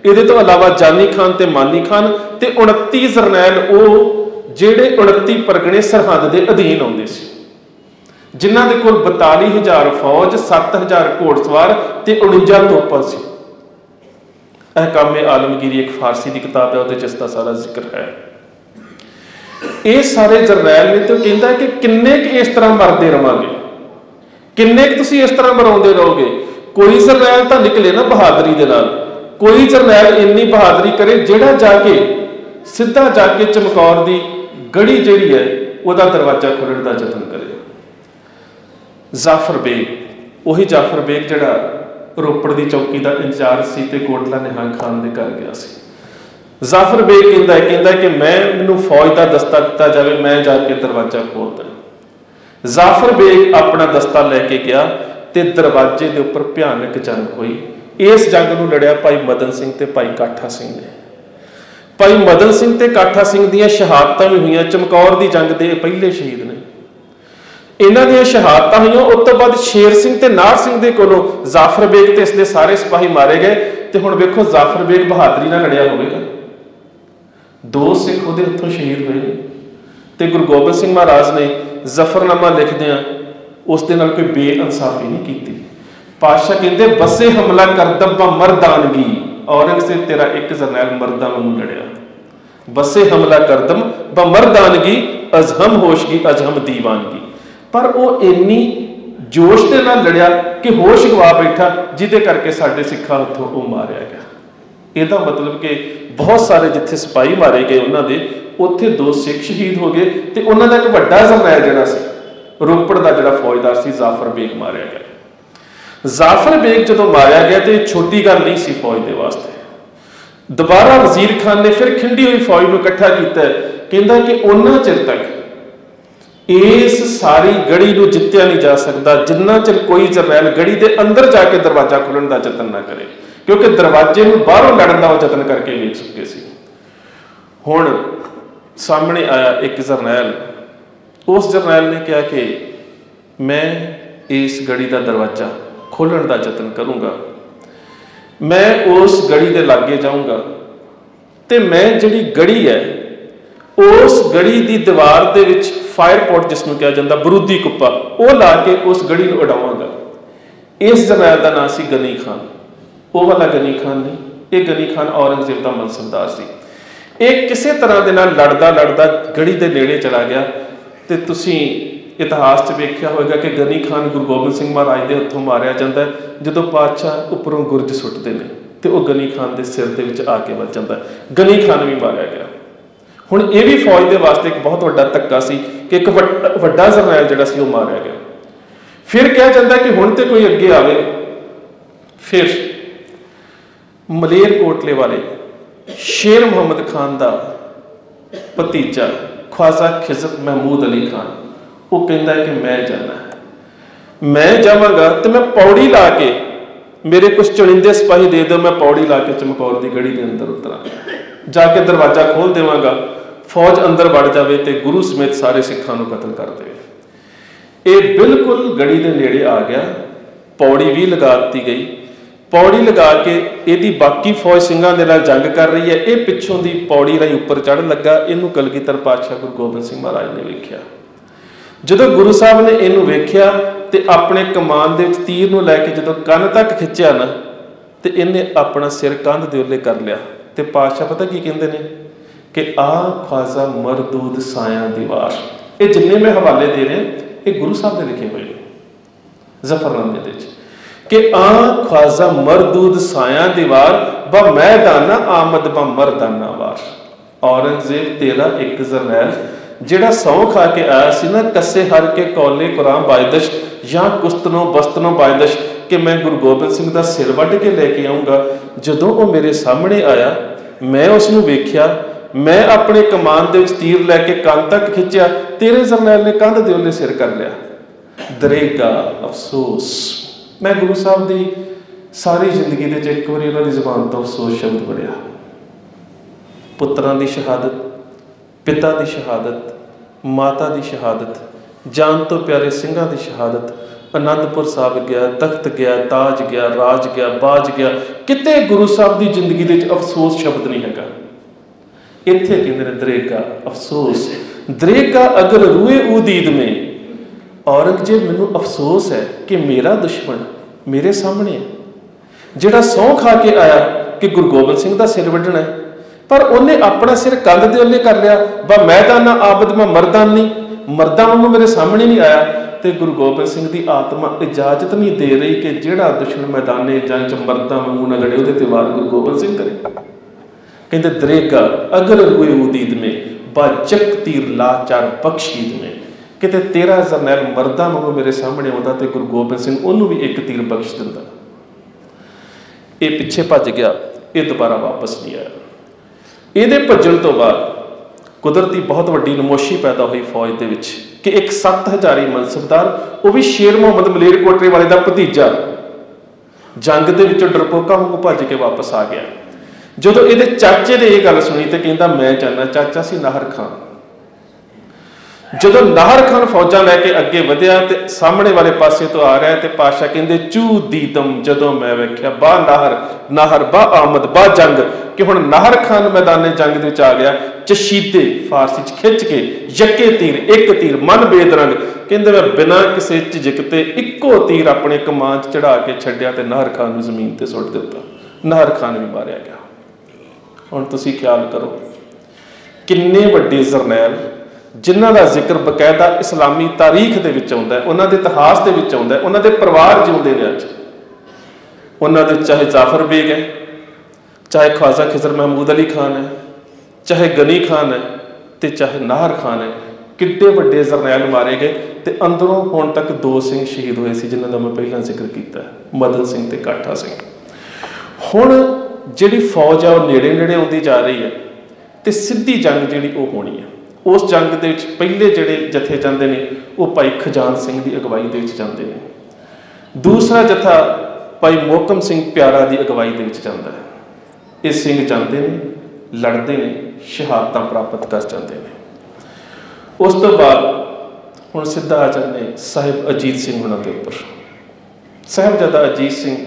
Speaker 1: ये तो अलावा जानी खान ते मानी खान ते 29 जरनैल वो जेड़े 29 परगने सरहद के अधीन आउंदे सी, जिन्हां दे कोल 42,000 फौज, 7,000 घोड़सवार ते 49 तोपां सी। अहकामे आलमगीरी एक फारसी की किताब है, उसदे च इसदा सारा जिक्र है। ਇਹ ਸਾਰੇ ਜਰਨੈਲ ਨੇ ਤੇ ਕਹਿੰਦਾ कि किन्ने इस तरह मरते रहोगे, किन्ने तुसीं इस तरह मराउंदे रहोगे। कोई जरनैल तो निकले ना बहादरी दे नाल, कोई जरनैल इन्नी बहादरी करे जिहड़ा जाके सीधा जाके चमकौर की गढ़ी जिहड़ी है उसका दरवाजा खोलण का यतन करे। जाफर बेग, वही जाफर बेग जिहड़ा रोपड़ की चौकी का इंचार्ज सी ते कोटला निहंग खान के घर गया सी। जाफर बेग कहता कि मैं मैनू फौज का दस्ता दिता जाए, मैं जाके दरवाजा खोलता। जाफर बेग अपना दस्ता लैके गया तो दरवाजे के उपर भयानक जंग हुई। इस जंग को लड़िया भाई मदन सिंह ते भाई काठा सिंह ने। भाई मदन सिंह ते काठा सिंह दी शहादतां भी हुई। चमकौर की जंग के पहले शहीद ने, इन्हां दी शहादतां हुई। उस तो बाद शेर सिंह ते नार सिंह दे कोलों जाफर बेग ते इसके सारे सिपाही मारे गए। तो हुण वेखो जाफर बेग बहादरी नाल लड़िया होवेगा, 2 सिख उहदे हत्थों शहीद हुए हैं। तो गुरु गोबिंद सिंह महाराज ने जफरनामा लिखदियां उस दे नाल कोई बेइंसाफी नहीं की। पातशाह कहते बसे हमला करदम ब मरदानगी, औरंगजेब तेरा एक जरनैल मरदा वांगू लड़िया। बसे हमला करदम ब मरदानगी, अजहम होशगी अजहम दीवानगी। पर वो इन्नी जोश के नाल लड़िया कि होश गवा बैठा, जिदे करके साडे सिखा हत्थों वो मारिया गया। ਇਹਦਾ मतलब कि बहुत सारे जिथे सिपाही मारे गए उन्होंने उत्थे 2 सिख शहीद हो गए। तो उन्होंने एक वड्डा जरनैल जिहड़ा सी रोपड़ का जिहड़ा फौजदार सी जाफर बेग मारिया गया। जाफर बेग जो मारिया गया तो छोटी गल नहीं सी फौज के वास्ते। दोबारा वजीर खान ने फिर खिंडी हुई फौज को इकट्ठा किया, कहता कि उन्ना चिर तक इस सारी गढ़ी को जित्या नहीं जा सकता जिन्ना चिर कोई जरनैल गढ़ी के अंदर जाके दरवाजा खोलने का यतन ना करे, क्योंकि दरवाजे में बाहरों लड़न का यतन करके वेख चुके सी। हुण सामने आया एक जरनैल, उस जरनैल ने कहा कि मैं इस गढ़ी का दरवाजा खोलने का यतन करूँगा, मैं उस गढ़ी के लागे जाऊँगा तो मैं जिहड़ी गढ़ी है उस गढ़ी की दीवार के विच फायरपोट जिसमें कहा जाता बरूदी कुप्पा वो ला के उस गढ़ी को उड़ावांगा। इस जरनैल का नाम सी गनी खान। वो वाला गनी खान नहीं, ये गनी खान औरंगजेब का मनसबदार सी। एक किसी तरह के नाल लड़दा लड़दा गढ़ी के नेड़े चला गया। तो तुसीं इतिहास च वेख्या होगा कि गनी खान गुरु गोबिंद सिंह महाराज के हत्थों मारिया जाता है। जो पातशाह उपरों गुरज सुटते हैं तो वह गनी खान के सिर के विच आके वज जाता है। गनी खान भी मारिया गया। हुण ये भी फौज के वास्ते एक बहुत वड्डा धक्का सी कि एक वड्डा जरनैल जिहड़ा सी वह मारिया गया। फिर कहा जाता है कि हुण तो कोई अगे आवे। फिर मलेर कोटले वाले शेर मुहम्मद खान का भतीजा ख्वाजा खिजर महमूद अली खान वो कहता है कि मैं जाना है, मैं जावांगा तो मैं पौड़ी ला के मेरे कुछ चुनिंदे सिपाही दे दो, मैं पौड़ी ला के चमकौर की गढ़ी के अंदर उतरा जाके दरवाजा खोल देवांगा, फौज अंदर बढ़ जाए तो गुरु समेत सारे सिखां नूं कतल कर दे। ये बिल्कुल गढ़ी के नेड़े आ गया। पौड़ी भी लगा दी गई। पौड़ी लगा के यदि बाकी फौज सिंघां दे नाल जंग कर रही है, ये पिछों की पौड़ी राही उपर चढ़ लगा। इनू कलगीधर पातशाह गुरु गोबिंद सिंह महाराज ने वेख्या। जदों गुरु साहब ने इनू वेख्या तो अपने कमान दे विच तीर नूं लैके जदों कंन तक खिंचिया ना तो इन्हें अपना सिर कंध दे उल्ले कर लिया। तो पातशाह पता की कहते हैं कि आ ख्वाजा मरदूद साया दीवार। ये जिन्ने मैं हवाले दे रहे ये गुरु साहब ने लिखे हुए जफरनामे दे कि आ ख्वाजा मरदूद साया दीवार ब मैदाना आमद ब मरदाना वार। औरंगजेब तेरा एक जरनैल जिहड़ा सौ खा के आया सी ना कसे हर के कौले कुरान बायदश या कुस्तनों बस्तनों बायदश कि मैं गुरु गोबिंद सिंह का सिर वढ़ के लेके आऊँगा। जदों वो मेरे सामने आया मैं उसनूं वेख्या, मैं अपने कमान दे विच तीर लैके कंन तक खिंचिया, तेरे जरनैल ने कंध दे उल्ले सिर कर लिया। दरेगा अफसोस। मैं गुरु साहब की सारी जिंदगी के एक बार उन्होंने जबान तो अफसोस शब्द पढ़िया। पुत्रां की शहादत, पिता की शहादत, माता की शहादत, जान तो प्यारे सिंघां की शहादत, आनंदपुर साहब गया, तख्त गया, ताज गया, राज गया, बाज गया, किते गुरु साहब की जिंदगी के अफसोस शब्द नहीं है। इत्थे कहते हैं दरेगा अफसोस। दरेगा अगर रूए उदीद में, औरंगजेब मैनू अफसोस है कि मेरा दुश्मन मेरे सामने है, जिहड़ा सौं खा के आया कि गुरु गोबिंद सिंह का सिर वढ़ना है, पर उन्हें अपना सिर कंध दे ओले कर लिया, वा मैदाना आबद मैं मरदानी, मर्दा वांगू मेरे सामने नहीं आया। तो गुरु गोबिंद सिंह की आत्मा इजाजत नहीं दे रही कि जिहड़ा दुश्मन मैदाने जंग च मर्दा वांगू ना लड़े उहदे ते वार गुरु गोबिंद सिंह करे। कहते दरेगा अगर हुए उदीद में बाजक तीर लाचार बख्शीद में, किते तेरा जरनैल मर्दा वांगू मेरे सामने आता तो गुरु गोबिंद सिंह उन्होंने भी एक तीर बख्श दिंदा। ये पिछे भज गया, ये दोबारा वापस नहीं आया। ये भजन तो बाद कुदरती बहुत वड्डी नमोशी पैदा हुई फौज के विच कि एक 7000 मनसबदार, वो भी शेर मुहम्मद मलेरकोटले वाले का भतीजा, जंग के विचों डरपोका वांगू भज के वापस आ गया। जो ये चाचे ने यह गल सुनी तो कहता मैं चाहना, चाचा सी नाहर खान। जो नाहर खान फौजा लैके अगे वधिया तो सामने वाले पासे तो आ रहा है, तो पातशाह कहते चू दीदम जदों मैं वेख्या बा नाहर, नाहर बा आमद बा जंग, कि हुण नाहर खान मैदाने जंग दे विच आ गया। चशीदे फारसी च खिंच के यके तीर, एक तीर मन बेदरंग, कहते मैं बिना किसी झिझक ते इक्को तीर अपने कमान चढ़ा के छड्डिया ते नाहर खान नूं जमीन ते सुट दिता। नाहर खान भी मारिया गया। हुण तुसीं ख्याल करो किन्ने वड्डे जरनैल जिन्हां दा जिक्र बकायदा इस्लामी तारीख दे विच आउंदा है, उन्हां दे इतिहास दे विच आउंदा है, उन्हां दे परिवार जिउंदे ने अज। उन्हां दे चाहे जाफर बेग है, चाहे ख्वाजा खिजर महमूद अली खान है, चाहे गनी खान है, तो चाहे नाहर खान है, किड्डे वड्डे जरनैल मारे गए। तो अंदरों हुण तक 2 सिंह शहीद होए सी जिन्हां दा मैं पहलां जिक्र कीता, मदन सिंह ते काठा सिंह। हुण जिहड़ी फौज है वो नेड़े नेड़े आउंदी जा रही है, तो सीधी जंग जिहड़ी वो होनी है। उस जंग दे विच पहले जिहड़े जथे जांदे ने वो भाई खजान सिंह की अगवाई दे विच जांदे ने, दूसरा जथा भाई मोहकम सिंह प्यारा की अगवाई दे विच जांदा है। ये सिंह जाते हैं, लड़ते हैं, शहादतां प्राप्त कर जाते हैं। उस तो बाद हुण सीधा आ जाने साहिब अजीत सिंह हुणां दे उपर। साहिबजादा अजीत सिंह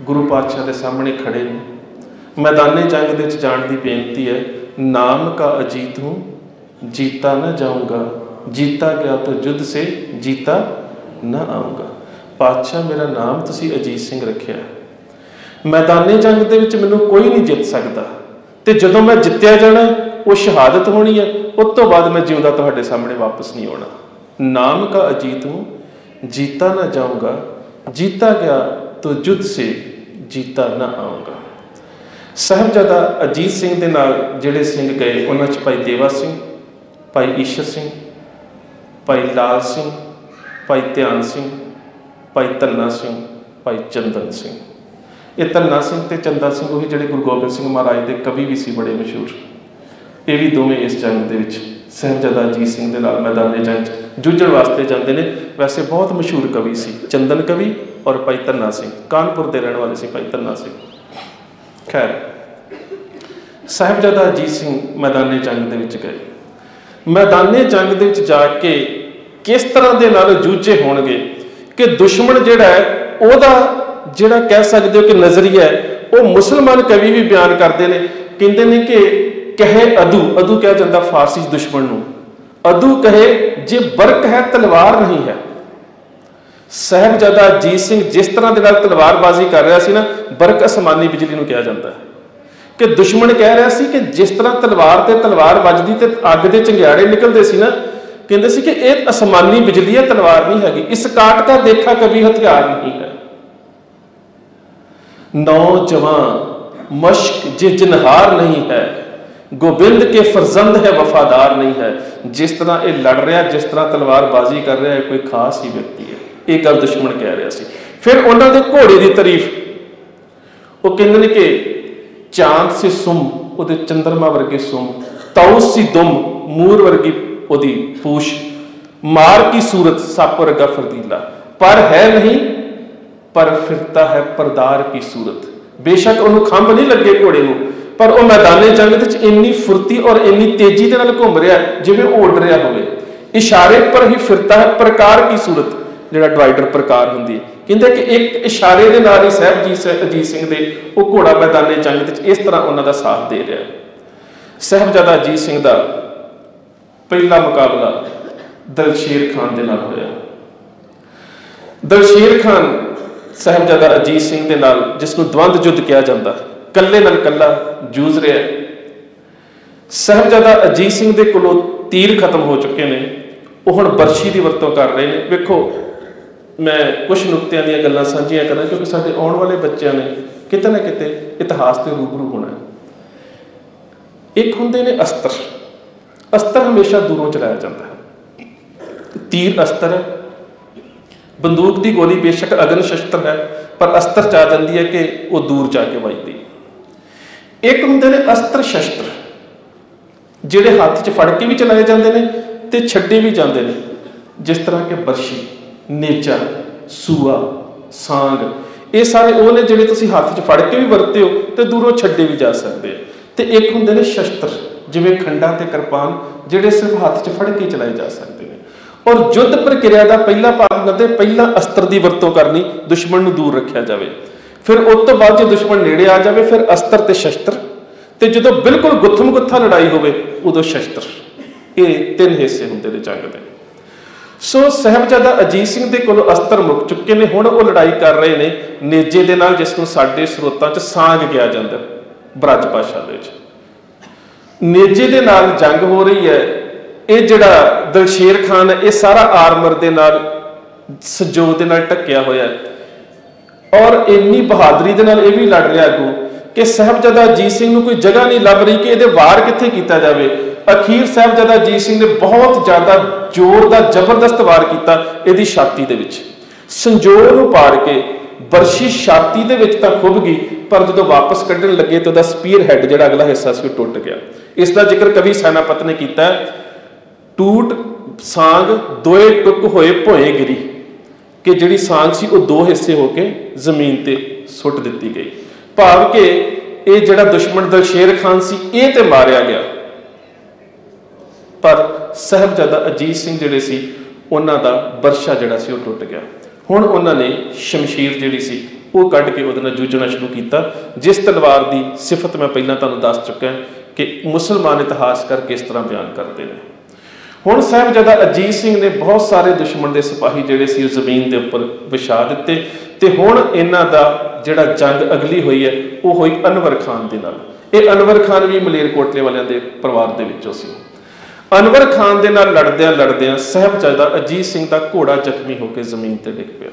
Speaker 1: गुरु पातशाह के सामने खड़े ने, मैदाने जंग दे जाण की बेनती है। नाम का अजीत हूँ जीता न जाऊँगा, जीता गया तो युद्ध से जीता न आऊँगा। पातशाह मेरा नाम तुसीं अजीत सिंह रखिया, मैदाने जंग दे विच मैनूं कोई नहीं जित सकता, तो जदों मैं जित्या जाना वो शहादत होनी है, उस तो बाद मैं जिउंदा तुहाडे सामने वापस नहीं आना। नाम का अजीत हूँ जीता ना जाऊँगा, जीता गया तो युद्ध से जीता ना आऊँगा। साहिबजादा अजीत सिंह दे नाल जिहड़े सिंह गए उन्हां च भाई देवा सिंह, भाई ईशर सिंह, भाई लाल सिंह, भाई ध्यान सिंह, भाई धन्ना सिंह, भाई चंदन सिंह। ये धन्ना सिंह ते चंदा सिंह वही जिहड़े गुरु गोबिंद सिंह महाराज के कवि भी सी बड़े मशहूर। ये भी दोवें इस जंग दे विच साहिबजादा अजीत सिंह दे नाल मैदाने जंग जूझण वास्ते जाते हैं। वैसे बहुत मशहूर कवि सी चंदन कवि और भाई धन्ना सिंह, कानपुर के रहने वाले सी भाई धन्ना सिंह। खैर साहिबजादा अजीत सिंह मैदाने जंग दे विच गए। मैदाने जंग दे विच जाके किस तरह के नाल जूझे होणगे कि दुश्मन जिहड़ा है ओहदा जिहड़ा कह सकते हो कि नज़रिया है वो मुसलमान कवि भी बयान करते हैं। कहते हैं कि कहे अदू, अदू कहा जाता फारसी दुश्मन नूं, अदू कहे जे बरक है तलवार नहीं है। साहिबजादा अजीत सिंह जिस तरह के नाल तलवारबाजी कर रहा सी ना, बरक आसमानी बिजली नूं कहा जाता है कि दुश्मन कह रहा सी कि जिस तरह तलवार ते तलवार वजदी ते अग दे चंगियाड़े निकलते सी ना, कहते सी कि यह आसमानी बिजली है, तलवार नहीं हैगी। इस काट का देखा कभी हथियार नहीं है। नौजवान मश्क जे जिनहार नहीं है, गोबिंद के फरजंद है वफादार नहीं है। जिस तरह ये लड़ रहा, जिस तरह तलवारबाजी कर रहा है, कोई खास ही व्यक्ति है। एक गल दुश्मन कह रहा सी। फिर उन्होंने घोड़े की तारीफ, वो कहते हैं कि चांद से सुम उहदे चंद्रमा वर्गे सुम, ताउस सी दुम मूर वर्गी उहदी पूछ, मार की सूरत सप वर्गा फरदीला, पर है नहीं पर फिरता है परदार की सूरत। बेशक उन्होंने खंभ नहीं लगे घोड़े को, पर वह मैदाने जंग इन्नी फुर्ती और इन्नी तेजी के नाल घूम रहा जिवें उड़ रहा हो। इशारे पर ही फिरता है प्रकार की सूरत, जिहड़ा डिवाइडर प्रकार होंदी है। कहते कि एक इशारे के नाल ही साहिब अजीत सिंह दे वो घोड़ा मैदाने जंग इस तरह उन्हों का साथ दे रहा है। साहिबजादा अजीत सिंह का पहला मुकाबला दलशेर खान के नाल होया। दलशेर खान साहिबजादा अजीत सिंह के नाल जिसनों द्वंद युद्ध कहा जाता, कल्ले नाल कल्ला जूझ रहा है। ਸਾਹਿਬਜ਼ਾਦਾ ਅਜੀਤ ਸਿੰਘ ਦੇ ਕੋਲੋਂ ਤੀਰ ਖਤਮ ਹੋ ਚੁੱਕੇ ਨੇ, ਉਹ ਹੁਣ ਬਰਸ਼ੀ ਦੀ ਵਰਤੋਂ ਕਰ ਰਹੇ ਨੇ। ਵੇਖੋ, ਮੈਂ ਕੁਝ ਨੁਕਤਿਆਂ ਦੀਆਂ ਗੱਲਾਂ ਸਾਂਝੀਆਂ ਕਰਾਂ ਕਿਉਂਕਿ ਸਾਡੇ ਆਉਣ ਵਾਲੇ ਬੱਚਿਆਂ ਨੇ ਕਿਤੇ ਨਾ ਕਿਤੇ ਇਤਿਹਾਸ ਦੇ ਰੂਬਰੂ ਹੋਣਾ ਹੈ। ਇੱਕ ਹੁੰਦੇ ਨੇ ਅਸਤਰ। ਅਸਤਰ ਹਮੇਸ਼ਾ ਦੂਰੋਂ ਚਲਾਇਆ ਜਾਂਦਾ ਹੈ। ਤੀਰ ਅਸਤਰ ਹੈ, ਬੰਦੂਕ ਦੀ ਗੋਲੀ ਬੇਸ਼ੱਕ ਅਗਨ ਸ਼ਸਤਰ ਹੈ, ਪਰ ਅਸਤਰ 'ਚ ਆ ਜਾਂਦੀ ਹੈ ਕਿ ਉਹ ਦੂਰ ਜਾ ਕੇ ਵੱਜਦੀ। ਇੱਕ ਹੁੰਦੇ ਨੇ ਅਸਤਰ ਸ਼ਸਤਰ, ਜਿਹੜੇ ਹੱਥ 'ਚ ਫੜ ਕੇ ਵੀ ਚਲਾਏ ਜਾਂਦੇ ਨੇ ਤੇ ਛੱਡੇ ਵੀ ਜਾਂਦੇ ਨੇ, ਜਿਸ ਤਰ੍ਹਾਂ ਕਿ ਬਰਸ਼ੀ, ਨੇਜਾ, ਸੂਆ, ਸਾਂਗ। ਇਹ ਸਾਰੇ ਉਹ ਨੇ ਜਿਹੜੇ ਤੁਸੀਂ ਹੱਥ 'ਚ ਫੜ ਕੇ ਵੀ ਵਰਤੇ ਹੋ ਤੇ ਦੂਰੋਂ ਛੱਡੇ ਵੀ ਜਾ ਸਕਦੇ ਆ। ਤੇ ਇੱਕ ਹੁੰਦੇ ਨੇ ਸ਼ਸਤਰ, ਜਿਵੇਂ ਖੰਡਾ ਤੇ ਕਿਰਪਾਨ, ਜਿਹੜੇ ਸਿਰਫ ਹੱਥ 'ਚ ਫੜ ਕੇ ਚਲਾਏ ਜਾ ਸਕਦੇ ਨੇ। ਔਰ ਯੁੱਧ ਪ੍ਰਕਿਰਿਆ ਦਾ ਪਹਿਲਾ ਭਾਗ ਹੁੰਦਾ ਪਹਿਲਾਂ ਅਸਤਰ ਦੀ ਵਰਤੋਂ ਕਰਨੀ, ਦੁਸ਼ਮਣ ਨੂੰ ਦੂਰ ਰੱਖਿਆ ਜਾਵੇ। ਫਿਰ ਉਸ ਤੋਂ ਬਾਅਦ ਜੇ ਦੁਸ਼ਮਣ ਨੇੜੇ ਆ ਜਾਵੇ ਫਿਰ ਅਸਤਰ ਤੇ ਸ਼ਸਤਰ, ਤੇ ਜਦੋਂ ਬਿਲਕੁਲ ਗੁੱਥਮ ਗੁੱਥਾ ਲੜਾਈ ਹੋਵੇ ਉਦੋਂ ਸ਼ਸਤਰ। ਇਹ ਤਿੰਨ ਹਿੱਸੇ ਹੁੰਦੇ ਨੇ ਜੰਗ ਦੇ। ਸੋ ਸਾਹਿਬਜ਼ਾਦਾ ਅਜੀਤ ਸਿੰਘ ਦੇ ਕੋਲੋਂ ਅਸਤਰ ਮੁੱਕ ਚੁੱਕੇ ਨੇ। ਹੁਣ ਉਹ ਲੜਾਈ ਕਰ ਰਹੇ ਨੇ ਨੇਜੇ ਦੇ ਨਾਲ, ਜਿਸ ਨੂੰ ਸਾਡੇ ਸਰੋਤਾਂ 'ਚ ਸਾਂਗ ਕਿਹਾ ਜਾਂਦਾ ਬ੍ਰਜ ਭਾਸ਼ਾ ਦੇ ਵਿੱਚ। ਨੇਜੇ ਦੇ ਨਾਲ ਜੰਗ ਹੋ ਰਹੀ ਹੈ। ਇਹ ਜਿਹੜਾ ਦਲਸ਼ੇਰ ਖਾਨ ਹੈ ਇਹ ਸਾਰਾ ਆਰਮਰ ਦੇ ਨਾਲ, ਸੰਜੋਗ ਦੇ ਨਾਲ ਢੱਕਿਆ ਹੋਇਆ ਹੈ ਔਰ ਇੰਨੀ ਬਹਾਦਰੀ ਦੇ ਨਾਲ ਇਹ ਵੀ ਲੜ ਰਿਹਾ ਅੱਗੋਂ ਕਿ ਸਾਹਿਬਜ਼ਾਦਾ ਅਜੀਤ ਸਿੰਘ ਨੂੰ ਕੋਈ ਜਗ੍ਹਾ ਨਹੀਂ ਲੱਭ ਰਹੀ ਕਿ ਇਹਦੇ ਵਾਰ ਕਿੱਥੇ ਕੀਤਾ ਜਾਵੇ। ਅਖੀਰ ਸਾਹਿਬਜ਼ਾਦਾ ਅਜੀਤ ਸਿੰਘ ਨੇ ਬਹੁਤ ਜ਼ਿਆਦਾ ਜ਼ੋਰ ਦਾ ਜ਼ਬਰਦਸਤ ਵਾਰ ਕੀਤਾ ਇਹਦੀ ਛਾਤੀ ਦੇ ਵਿੱਚ। ਸੰਜੋਗ ਨੂੰ ਪਾੜ ਕੇ ਬਰਸ਼ੀ ਛਾਤੀ ਦੇ ਵਿੱਚ ਤਾਂ ਖੁੱਭ ਗਈ, ਪਰ ਜਦੋਂ ਵਾਪਸ ਕੱਢਣ ਲੱਗੇ ਤਾਂ ਉਹਦਾ ਸਪੀਅਰ ਹੈਡ ਜਿਹੜਾ ਅਗਲਾ ਹਿੱਸਾ ਸੀ ਉਹ ਟੁੱਟ ਗਿਆ। ਇਸ ਦਾ ਜ਼ਿਕਰ ਕਵੀ ਸੈਨਾਪਤ ਨੇ ਕੀਤਾ, ਟੂਟ ਸਾਂਗ ਦੋਏ ਟੁੱਕ ਹੋਏ ਭੋਏ ਗਿਰੀ, ਕਿ ਜਿਹੜੀ ਸਾਂਗ ਸੀ ਉਹ ਦੋ ਹਿੱਸੇ ਹੋ ਕੇ ਜ਼ਮੀਨ ਤੇ ਸੁੱਟ ਦਿੱਤੀ ਗਈ। ਭਾਵ ਕਿ ਇਹ ਜਿਹੜਾ ਦੁਸ਼ਮਣ ਦਲਸ਼ੇਰ ਖਾਨ ਸੀ ਇਹ ਤੇ ਮਾਰਿਆ ਗਿਆ, ਪਰ ਸਾਹਿਬਜ਼ਾਦਾ ਅਜੀਤ ਸਿੰਘ ਜਿਹੜੇ ਸੀ ਉਹਨਾਂ ਦਾ ਬਰਸ਼ਾ ਜਿਹੜਾ ਸੀ ਉਹ ਟੁੱਟ ਗਿਆ। ਹੁਣ ਉਹਨਾਂ ਨੇ ਸ਼ਮਸ਼ੀਰ ਜਿਹੜੀ ਸੀ ਉਹ ਕੱਢ ਕੇ ਉਹਦੇ ਨਾਲ ਜੂਝਣਾ ਸ਼ੁਰੂ ਕੀਤਾ, ਜਿਸ ਤਲਵਾਰ ਦੀ ਸਿਫਤ ਮੈਂ ਪਹਿਲਾਂ ਤੁਹਾਨੂੰ ਦੱਸ ਚੁੱਕਾ ਕਿ ਮੁਸਲਮਾਨ ਇਤਿਹਾਸਕਾਰ ਕਿਸ ਤਰ੍ਹਾਂ ਬਿਆਨ ਕਰਦੇ ਨੇ। ਹੁਣ ਸਾਹਿਬਜ਼ਾਦਾ ਅਜੀਤ ਸਿੰਘ ਨੇ ਬਹੁਤ ਸਾਰੇ ਦੁਸ਼ਮਣ ਦੇ ਸਿਪਾਹੀ ਜਿਹੜੇ ਸੀ ਜ਼ਮੀਨ ਦੇ ਉੱਪਰ ਵਿਛਾ ਦਿੱਤੇ, ਤੇ ਹੁਣ ਇਹਨਾਂ ਦਾ ਜਿਹੜਾ ਜੰਗ ਅਗਲੀ ਹੋਈ ਹੈ ਉਹ ਹੋਈ ਅਨਵਰ ਖਾਨ ਦੇ ਨਾਲ। ਇਹ ਅਨਵਰ ਖਾਨ ਵੀ ਮਲੇਰਕੋਟਲੇ ਵਾਲਿਆਂ ਦੇ ਪਰਿਵਾਰ ਦੇ ਵਿੱਚੋਂ ਸੀ। ਅਨਵਰ ਖਾਨ ਦੇ ਨਾਲ ਲੜਦਿਆਂ ਲੜਦਿਆਂ ਸਾਹਿਬਜ਼ਾਦਾ ਅਜੀਤ ਸਿੰਘ ਦਾ ਘੋੜਾ ਜ਼ਖਮੀ ਹੋ ਕੇ ਜ਼ਮੀਨ ਤੇ ਡਿੱਗ ਪਿਆ।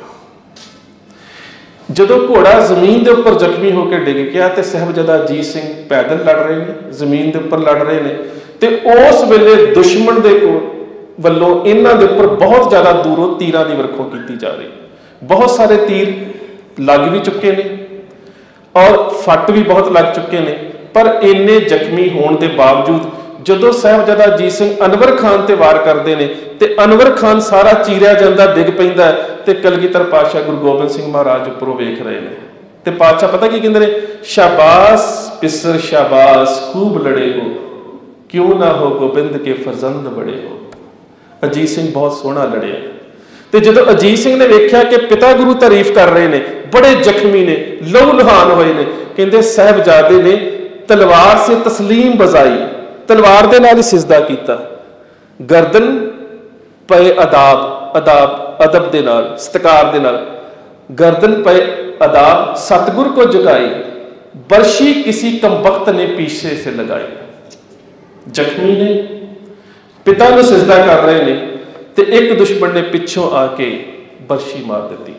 Speaker 1: ਜਦੋਂ ਘੋੜਾ ਜ਼ਮੀਨ ਦੇ ਉੱਪਰ ਜ਼ਖਮੀ ਹੋ ਕੇ ਡਿੱਗ ਗਿਆ ਤੇ ਸਾਹਿਬਜ਼ਾਦਾ ਅਜੀਤ ਸਿੰਘ ਪੈਦਲ ਲੜ ਰਹੇ ਨੇ, ਜ਼ਮੀਨ ਦੇ ਉੱਪਰ ਲੜ ਰਹੇ ਨੇ, ਤੇ ਉਸ ਵੇਲੇ ਦੁਸ਼ਮਣ ਦੇ ਵੱਲੋਂ ਇਹਨਾਂ ਦੇ ਉੱਪਰ ਬਹੁਤ ਜ਼ਿਆਦਾ ਦੂਰੋਂ ਤੀਰਾਂ ਦੀ ਵਰਖੋਂ ਕੀਤੀ ਜਾ ਰਹੀ। ਬਹੁਤ ਸਾਰੇ ਤੀਰ ਲੱਗ ਵੀ ਚੁੱਕੇ ਨੇ ਔਰ ਫੱਟ ਵੀ ਬਹੁਤ ਲੱਗ ਚੁੱਕੇ ਨੇ, ਪਰ ਇੰਨੇ ਜ਼ਖਮੀ ਹੋਣ ਦੇ ਬਾਵਜੂਦ ਜਦੋਂ ਸਾਹਿਬਜ਼ਾਦਾ ਅਜੀਤ ਸਿੰਘ ਅਨਵਰ ਖਾਨ ਤੇ ਵਾਰ ਕਰਦੇ ਨੇ ਤੇ ਅਨਵਰ ਖਾਨ ਸਾਰਾ ਚੀਰਿਆ ਜਾਂਦਾ, ਡਿੱਗ ਪੈਂਦਾ, ਤੇ ਕਲਗੀਧਰ ਪਾਤਸ਼ਾਹ ਗੁਰੂ ਗੋਬਿੰਦ ਸਿੰਘ ਮਹਾਰਾਜ ਉੱਪਰੋਂ ਵੇਖ ਰਹੇ ਨੇ ਤੇ ਪਾਤਸ਼ਾਹ ਪਤਾ ਕੀ ਕਹਿੰਦੇ ਨੇ, ਸ਼ਾਬਾਸ਼ ਪਿਸਰ ਸ਼ਾਬਾਸ਼ ਖੂਬ ਲੜੇ ਹੋ, ਕਿਉਂ ਨਾ ਹੋ ਗੋਬਿੰਦ ਕੇ ਫਰਜ਼ੰਦ ਬੜੇ ਹੋ। ਅਜੀਤ ਸਿੰਘ ਬਹੁਤ ਸੋਹਣਾ ਲੜਿਆ। ਤੇ ਜਦੋਂ ਅਜੀਤ ਸਿੰਘ ਨੇ ਵੇਖਿਆ ਕਿ ਪਿਤਾ ਗੁਰੂ ਤਾਰੀਫ ਕਰ ਰਹੇ ਨੇ, ਬੜੇ ਜ਼ਖਮੀ ਨੇ, ਲਹੂ ਲੁਹਾਨ ਹੋਏ ਨੇ, ਕਹਿੰਦੇ ਸਾਹਿਬਜ਼ਾਦੇ ਨੇ ਤਲਵਾਰ ਸੇ ਤਸਲੀਮ ਬਜ਼ਾਈ, ਤਲਵਾਰ ਦੇ ਨਾਲ ਹੀ ਸਿਜਦਾ ਕੀਤਾ, ਗਰਦਨ ਪਏ ਅਦਬ ਦੇ ਨਾਲ, ਸਤਿਕਾਰ ਦੇ ਨਾਲ, ਗਰਦਨ ਪਏ ਅਦਾਬ ਸਤਿਗੁਰ ਕੋ ਝੁਕਾਈ, ਬਰਸ਼ੀ किसी कमबख्त ने पीछे से लगाई। ਜ਼ਖਮੀ ਨੇ, ਪਿਤਾ ਨੂੰ ਸਿਜਦਾ ਕਰ ਰਹੇ ਨੇ ਤੇ ਇੱਕ ਦੁਸ਼ਮਣ ਨੇ ਪਿੱਛੋਂ ਆ ਕੇ ਬਰਸ਼ੀ ਮਾਰ ਦਿੱਤੀ।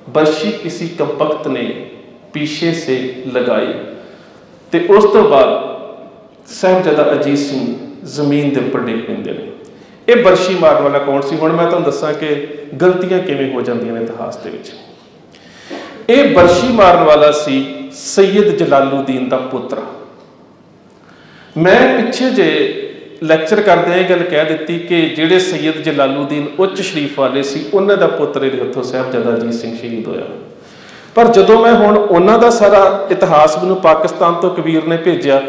Speaker 1: ਬਰਸ਼ੀ किसी कमबख्त ने पीछे से लगाई। ਤੇ ਉਸ ਤੋਂ ਬਾਅਦ ਸਾਹਿਬਜ਼ਾਦਾ ਅਜੀਤ ਸਿੰਘ ਜ਼ਮੀਨ ਦੇ ਉੱਪਰ ਡਿੱਗ ਪੈਂਦੇ ਨੇ। ਇਹ ਬਰਸ਼ੀ ਮਾਰਨ ਵਾਲਾ ਕੌਣ ਸੀ? ਹੁਣ ਮੈਂ ਤੁਹਾਨੂੰ ਦੱਸਾਂ ਕਿ ਗਲਤੀਆਂ ਕਿਵੇਂ ਹੋ ਜਾਂਦੀਆਂ ਨੇ ਇਤਿਹਾਸ ਦੇ ਵਿੱਚ। ਇਹ ਬਰਸ਼ੀ ਮਾਰਨ ਵਾਲਾ ਸੀ ਸੈਯਦ ਜਲਾਲੂਦੀਨ ਦਾ ਪੁੱਤਰ। ਮੈਂ ਪਿੱਛੇ ਜੇ ਲੈਕਚਰ ਕਰਦਿਆਂ ਇਹ ਗੱਲ ਕਹਿ ਦਿੱਤੀ ਕਿ ਜਿਹੜੇ ਸੈਯਦ ਜਲਾਲੂਦੀਨ ਉੱਚ ਸ਼ਰੀਫ ਵਾਲੇ ਸੀ ਉਹਨਾਂ ਦਾ ਪੁੱਤਰ ਇਹਦੇ ਹੱਥੋਂ ਸਾਹਿਬਜ਼ਾਦਾ ਅਜੀਤ ਸਿੰਘ ਸ਼ਹੀਦ ਹੋਇਆ। ਪਰ ਜਦੋਂ ਮੈਂ ਹੁਣ ਉਹਨਾਂ ਦਾ ਸਾਰਾ ਇਤਿਹਾਸ ਮੈਨੂੰ ਪਾਕਿਸਤਾਨ ਤੋਂ ਕਬੀਰ ਨੇ ਭੇਜਿਆ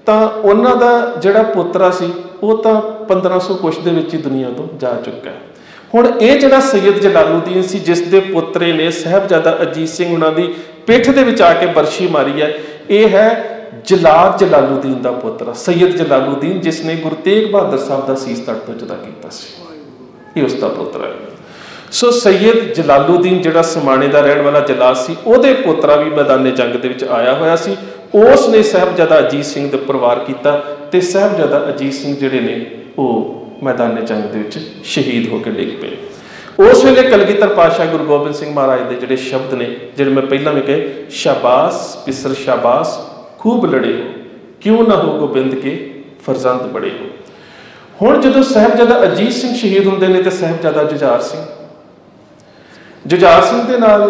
Speaker 1: ਤਾਂ ਉਹਨਾਂ ਦਾ ਜਿਹੜਾ ਪੋਤਰਾ ਸੀ ਉਹ ਤਾਂ 1500 ਕੁਛ ਦੇ ਵਿੱਚ ਹੀ ਦੁਨੀਆ ਤੋਂ ਜਾ ਚੁੱਕਾ ਹੈ। ਹੁਣ ਇਹ ਜਿਹੜਾ ਸੈਯਦ ਜਲਾਲੂਦੀਨ ਸੀ ਜਿਸ ਦੇ ਪੋਤਰੇ ਨੇ ਸਾਹਿਬਜ਼ਾਦਾ ਅਜੀਤ ਸਿੰਘ ਉਹਨਾਂ ਦੀ ਪਿੱਠ ਦੇ ਵਿੱਚ ਆ ਕੇ ਬਰਸ਼ੀ ਮਾਰੀ ਹੈ, ਇਹ ਹੈ ਜਲਾਦ ਜਲਾਲੂਦੀਨ ਦਾ ਪੁੱਤਰ ਸੈਯਦ ਜਲਾਲੂਦੀਨ, ਜਿਸ ਨੇ ਗੁਰੂ ਤੇਗ ਬਹਾਦਰ ਸਾਹਿਬ ਦਾ ਸੀਸ ਧੜ ਤੋਂ ਜੁਦਾ ਕੀਤਾ ਸੀ। ਇਹ ਉਸ ਦਾ ਪੁੱਤਰ ਹੈ। ਸੋ ਸੈਯਦ ਜਲਾਲੂਦੀਨ ਜਿਹੜਾ ਸਮਾਣੇ ਦਾ ਰਹਿਣ ਵਾਲਾ ਜਲਾਦ ਸੀ, ਉਹਦੇ ਪੋਤਰਾ ਵੀ ਮੈਦਾਨੇ ਜੰਗ ਦੇ ਵਿੱਚ ਆਇਆ ਹੋਇਆ ਸੀ। ਉਸ ਨੇ ਸਾਹਿਬਜ਼ਾਦਾ ਅਜੀਤ ਸਿੰਘ ਦੇ ਉੱਪਰ ਵਾਰ ਕੀਤਾ ਤੇ ਸਾਹਿਬਜ਼ਾਦਾ ਅਜੀਤ ਸਿੰਘ ਜਿਹੜੇ ਨੇ ਉਹ ਮੈਦਾਨੇ ਜੰਗ ਦੇ ਵਿੱਚ ਸ਼ਹੀਦ ਹੋ ਕੇ ਡਿੱਗ ਪਏ। ਉਸ ਵੇਲੇ ਕਲਗੀਧਰ ਪਾਤਸ਼ਾਹ ਗੁਰੂ ਗੋਬਿੰਦ ਸਿੰਘ ਮਹਾਰਾਜ ਦੇ ਜਿਹੜੇ ਸ਼ਬਦ ਨੇ, ਜਿਹੜੇ ਮੈਂ ਪਹਿਲਾਂ ਵੀ ਕਹੇ, ਸ਼ਾਬਾਸ਼ ਪਿਸਰ ਸ਼ਾਬਾਸ਼ ਖੂਬ ਲੜੇ ਹੋ, ਕਿਉਂ ਨਾ ਹੋ ਗੋਬਿੰਦ ਕੇ ਫਰਜ਼ੰਦ ਬੜੇ ਹੋ। ਹੁਣ ਜਦੋਂ ਸਾਹਿਬਜ਼ਾਦਾ ਅਜੀਤ ਸਿੰਘ ਸ਼ਹੀਦ ਹੁੰਦੇ ਨੇ ਤੇ ਸਾਹਿਬਜ਼ਾਦਾ ਜੁਝਾਰ ਸਿੰਘ ਦੇ ਨਾਲ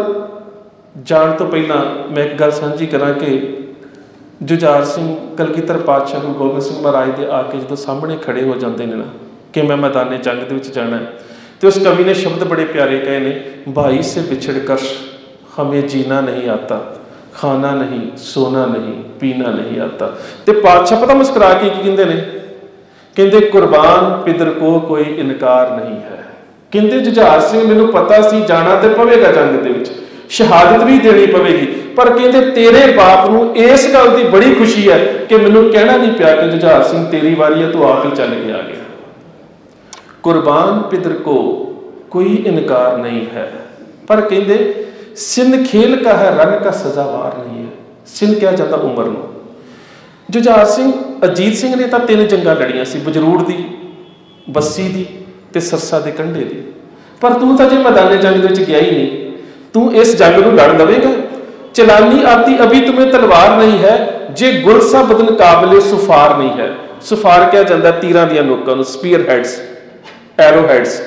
Speaker 1: ਜਾਣ ਤੋਂ ਪਹਿਲਾਂ ਮੈਂ ਇੱਕ ਗੱਲ ਸਾਂਝੀ ਕਰਾਂ ਕਿ ਜੁਝਾਰ ਸਿੰਘ ਕਲਗੀਧਰ ਪਾਤਸ਼ਾਹ ਗੁਰੂ ਗੋਬਿੰਦ ਸਿੰਘ ਮਹਾਰਾਜ ਦੇ ਆ ਕੇ ਜਦੋਂ ਸਾਹਮਣੇ ਖੜੇ ਹੋ ਜਾਂਦੇ ਨੇ ਨਾ ਕਿ ਮੈਂ ਮੈਦਾਨੇ ਜੰਗ ਦੇ ਵਿੱਚ ਜਾਣਾ, ਤੇ ਉਸ ਕਵੀ ਨੇ ਸ਼ਬਦ ਬੜੇ ਪਿਆਰੇ ਕਹੇ ਨੇ, ਭਾਈ ਸੇ ਵਿਛੜ ਕਰ ਹਮੇ ਜੀਣਾ ਨਹੀਂ ਆਤਾ, ਖਾਣਾ ਨਹੀਂ ਸੋਨਾ ਨਹੀਂ ਪੀਣਾ ਨਹੀਂ ਆਤਾ। ਤੇ ਪਾਤਸ਼ਾਹ ਪਤਾ ਮੁਸਕਰਾ ਕੇ ਕੀ ਕਹਿੰਦੇ ਨੇ, ਕਹਿੰਦੇ ਕੁਰਬਾਨ ਪਿਦਰ ਕੋ ਕੋਈ ਇਨਕਾਰ ਨਹੀਂ ਹੈ। ਕਹਿੰਦੇ ਜੁਝਾਰ ਸਿੰਘ ਮੈਨੂੰ ਪਤਾ ਸੀ ਜਾਣਾ ਤੇ ਪਵੇਗਾ ਜੰਗ ਦੇ ਵਿੱਚ, ਸ਼ਹਾਦਤ ਵੀ ਦੇਣੀ ਪਵੇਗੀ, ਪਰ ਕਹਿੰਦੇ ਤੇਰੇ ਬਾਪ ਨੂੰ ਇਸ ਗੱਲ ਦੀ ਬੜੀ ਖੁਸ਼ੀ ਹੈ ਕਿ ਮੈਨੂੰ ਕਹਿਣਾ ਨਹੀਂ ਪਿਆ ਕਿ ਜੁਝਾਰ ਸਿੰਘ ਤੇਰੀ ਵਾਰੀ ਹੈ, ਤੂੰ ਆਪ ਹੀ ਚੱਲ ਕੇ ਆ ਗਿਆ। ਕੁਰਬਾਨ ਪਿਦਰ ਕੋ ਕੋਈ ਇਨਕਾਰ ਨਹੀਂ ਹੈ, ਪਰ ਕਹਿੰਦੇ ਸਿਨ ਖੇਲ ਕਾ ਹੈ ਰਨ ਕਾ ਸਜ਼ਾਵਾਰ ਨਹੀਂ ਹੈ। ਸਿਨ ਕਿਹਾ ਜਾਂਦਾ ਉਮਰ ਨੂੰ। ਜੁਝਾਰ ਸਿੰਘ ਅਜੀਤ ਸਿੰਘ ਨੇ ਤਾਂ 3 ਜੰਗਾਂ ਲੜੀਆਂ ਸੀ, ਬਜਰੂੜ ਦੀ, ਬੱਸੀ ਦੀ ਤੇ ਸਰਸਾ ਦੇ ਕੰਢੇ ਦੀ, ਪਰ ਤੂੰ ਤਾਂ ਜੇ ਮੈਦਾਨੇ ਜੰਗ ਦੇ ਵਿੱਚ ਗਿਆ ਹੀ ਨਹੀਂ, ਤੂੰ ਇਸ ਜੰਗ ਨੂੰ ਲੜ ਲਵੇਂਗਾ। ਚਲਾਨੀ ਆਤੀ ਅਭੀ ਤੁਮੇ ਤਲਵਾਰ ਨਹੀਂ ਹੈ, ਜੇ ਗੁਲਸਾ ਬਦਨ ਕਾਬਲੇ ਸੁਫਾਰ ਨਹੀਂ ਹੈ। ਸੁਫਾਰ ਕਿਹਾ ਜਾਂਦਾ ਤੀਰਾਂ ਦੀਆਂ ਨੋਕਾਂ ਨੂੰ, ਸਪੀਅਰ ਹੈਡਸ, ਐਰੋ ਹੈਡਸ।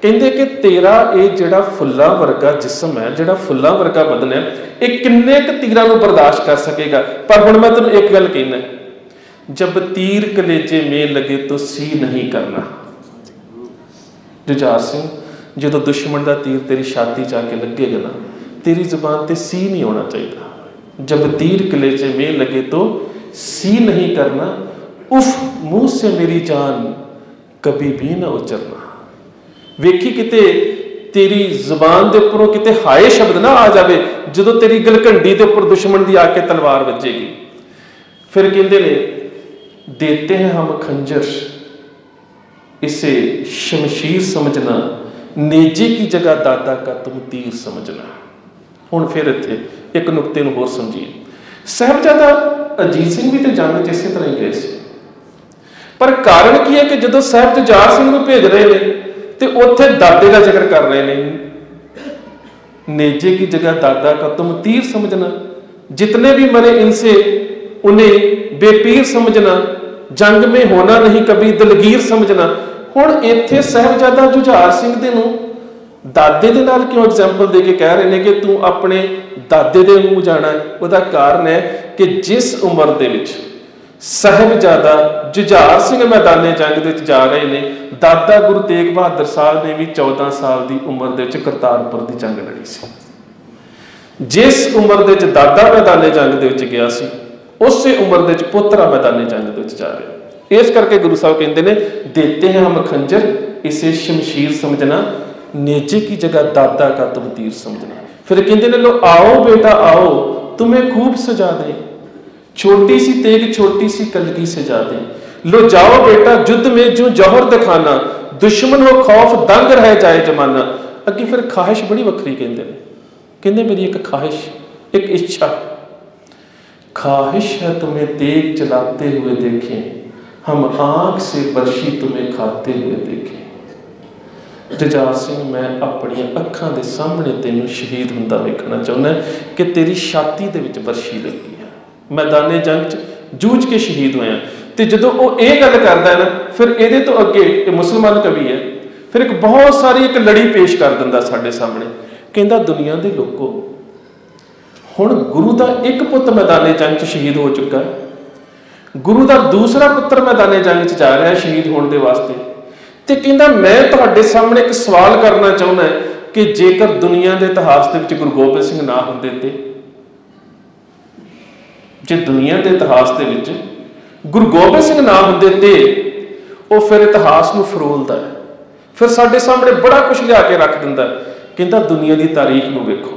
Speaker 1: ਕਹਿੰਦੇ ਕਿ ਤੇਰਾ ਇਹ ਜਿਹੜਾ ਫੁੱਲਾਂ ਵਰਗਾ ਜਿਸਮ ਹੈ, ਜਿਹੜਾ ਫੁੱਲਾਂ ਵਰਗਾ ਬਦਨ ਹੈ, ਇਹ ਕਿੰਨੇ ਕੁ ਤੀਰਾਂ ਨੂੰ ਬਰਦਾਸ਼ਤ ਕਰ ਸਕੇਗਾ। ਪਰ ਹੁਣ ਮੈਂ ਤੈਨੂੰ ਇੱਕ ਗੱਲ ਕਹਿਣਾ, ਜਬ ਤੀਰ ਕਲੇਜੇ ਮੇ ਲਗੇ ਤੋ ਸੀ ਨਹੀਂ ਕਰਨਾ। ਜੁਝਾਰ ਸਿੰਘ, ਜਦੋਂ ਦੁਸ਼ਮਣ ਦਾ ਤੀਰ ਤੇਰੀ ਛਾਤੀ 'ਚ ਆ ਕੇ ਲੱਗੇਗਾ ਨਾ, तेरी जुबान पे सी नहीं होना चाहिए। जब तीर कलेजे में लगे तो सी नहीं करना, उफ मुंह से मेरी जान कभी भी ना उचरना। वेखी किते तेरी जुबान के उपरों किते हाए शब्द ना आ जाए जो तेरी गलघंडी के उपर दुश्मन की आके तलवार वजेगी। फिर कहते ने देते हैं हम खंजर इसे शमशीर समझना, नेजे की जगह दादा का तुम तीर समझना। ਹੁਣ ਫਿਰ ਇੱਥੇ ਇੱਕ ਨੁਕਤੇ ਨੂੰ ਹੋਰ ਸਮਝੀਏ। ਸਾਹਿਬਜ਼ਾਦਾ ਅਜੀਤ ਸਿੰਘ ਵੀ ਤੇ ਜੰਗ 'ਚ ਇਸੇ ਤਰ੍ਹਾਂ ਹੀ ਗਏ ਸੀ, ਪਰ ਕਾਰਨ ਕੀ ਹੈ ਕਿ ਜਦੋਂ ਸਾਹਿਬ ਜੁਝਾਰ ਸਿੰਘ ਨੂੰ ਭੇਜ ਰਹੇ ਨੇ ਤੇ ਉੱਥੇ ਦਾਦੇ ਦਾ ਜ਼ਿਕਰ ਕਰ ਰਹੇ ਨੇ। नेजे की जगह दादा का तुम तीर समझना, जितने भी मरे इनसे उन्हें बेपीर समझना, जंग में होना नहीं कभी दलगीर समझना। हुण इत्थे साहिबजादा जुझार सिंह दे नूं दादे दे नाल क्यों एग्जाम्पल दे के कह रहे हैं कि तू अपने दादे दे मूंह जाना है? उहदा कारण है कि जिस उम्र दे विच साहिबजादा जुझार सिंह मैदाने जंग दे विच जा रहे ने, दादा गुरु तेग बहादुर साहब ने भी 14 साल की उम्र दे विच करतारपुर की जंग लड़ी सी। जिस उम्र दे विच दादा मैदाने जंग दे विच गया सी, उस उम्र दे विच पुत्रा मैदाने जंग दे विच जा रहे। इस करके गुरु साहब कहते हैं देते हैं हम खंजर इसे शमशीर समझना, नेजे की जगह दादा का तुम तीर समझना। फिर कहते हैं लो आओ बेटा आओ तुम्हें खूब सजा दे, छोटी सी तेग छोटी सी कलगी सजा दे। लो जाओ बेटा युद्ध में जो जौहर दिखाना, दुश्मन हो खौफ दंग रह जाए जमाना। अगे फिर ख्वाहिश बड़ी वखरी कहते मेरी एक ख्वाहिश एक इच्छा, ख्वाहिश है तुम्हें तेग चलाते हुए देखें, हम आंख से बर्शी तुम्हें खाते हुए देखें। जुझार सिंह मैं अपनी अखां दे सामने तेनू शहीद हुंदा वेखना चाहुंदा कि तेरी छाती दे विच बर्शी लगी है, मैदाने जंग च जूझ के शहीद होया। तो जो वो ये गल करता है ना, फिर ये तो अगे मुसलमान कवि है, फिर एक बहुत सारी एक लड़ी पेश कर दिंदा साडे सामने, कहता दुनिया के लोगों हुण गुरु का एक पुत मैदाने जंग च शहीद हो चुका है, गुरु का दूसरा पुत्र मैदाने जंग च जा रहा है शहीद होने के वास्ते। तो कहता मैं तुहाडे सामने एक सवाल करना चाहुंदा कि जेकर दुनिया के इतिहास के विच गुरु गोबिंद सिंह ना हुंदे ते, जे दुनिया के इतिहास के विच गुरु गोबिंद सिंह ना हुंदे ते वो फिर इतिहास नूं फरोलदा है, फिर साडे सामने बड़ा कुछ लिया के रख दिंदा। कहता दुनिया की तारीख नूं वेखो,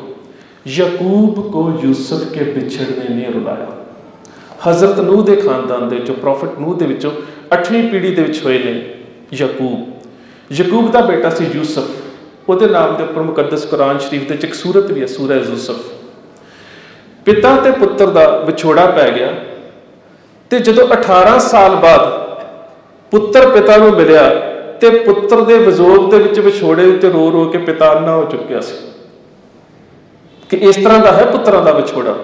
Speaker 1: यकूब को यूसुफ के बिछड़ने ने रुलाया। हज़रत नूह के खानदान दे विचों प्रॉफिट नूह दे विचों 8वीं पीढ़ी दे विच होए ने यकूब का बेटा सी यूसुफ, उहदे नाम के उपर मुकद्दस कुरान शरीफ दे विच एक सूरत भी है, सूरह यूसुफ। पिता ते पुत्र का विछोड़ा पै गया, ਤੇ ਜਦੋਂ 18 ਸਾਲ ਬਾਅਦ ਪੁੱਤਰ ਪਿਤਾ ਨੂੰ ਮਿਲਿਆ ਤੇ ਪੁੱਤਰ ਦੇ ਵਿਜੋਗ ਦੇ ਵਿੱਚ ਵਿਛੋੜੇ ਉੱਤੇ ਰੋ ਰੋ ਕੇ ਪਿਤਾ ਅੰਨਾ ਹੋ ਚੁੱਕਿਆ ਸੀ। ਕਿ ਇਸ ਤਰ੍ਹਾਂ ਦਾ ਹੈ ਪੁੱਤਰਾਂ ਦਾ ਵਿਛੋੜਾ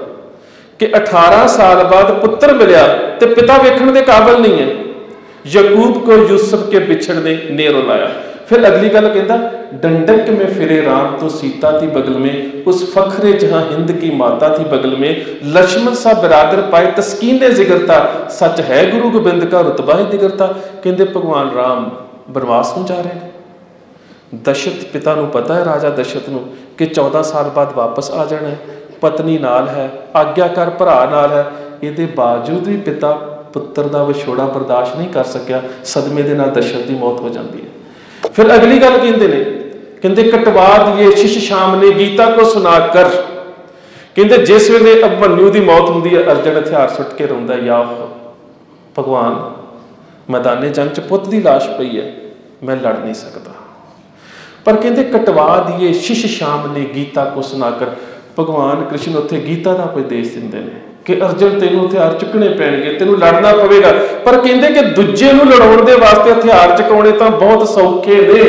Speaker 1: ਕਿ 18 ਸਾਲ ਬਾਅਦ ਪੁੱਤਰ ਮਿਲਿਆ ਤੇ ਪਿਤਾ ਵੇਖਣ ਦੇ ਕਾਬਿਲ नहीं है। ਯਕੂਬ को यूसुफ के बिछड़ने ने रुलाया। फिर अगली गल कहता डंडक में फिरे राम तो सीता थी बगल में, उस फखरे जहां हिंद की माता थी बगल में, लक्ष्मण सा बिरादर पाए तस्कीने जिगरता, सच है गुरु गोबिंद का रुतबा ही दिगरता। कहते भगवान राम बनवास में जा रहे हैं। दशरथ पिता नूं पता है, राजा दशरथ नूं कि 14 साल बाद वापस आ जाना है, पत्नी नाल है, आग्याकार भरा नाल है। इहदे बावजूद भी पिता पुत्र का विछोड़ा बर्दाश्त नहीं कर सकिया, सदमे दे नाल दशरथ की मौत हो जाती है। फिर अगली गल कहते ने, कहते कटवा दिए शिश शाम ने गीता को सुनाकर। कहते जिस वेले अभिमन्यु की मौत होंदी है, अर्जन हथियार सुट के रोंदा, या भगवान मैदाने जंग च पुत की लाश पई है, मैं लड़ नहीं सकता। पर कहते कटवा दिए शिश शाम ने गीता को सुनाकर। भगवान कृष्ण उत्थे गीता का उपदेश दिंदे ने कि अर्जन तेनों हथियार चुकने पैणगे, तेनों लड़ना पवेगा। पर कहते कि दूजे नूं लड़ाउण दे वास्ते हथियार चुकाउणे तां बहुत सौखे ने,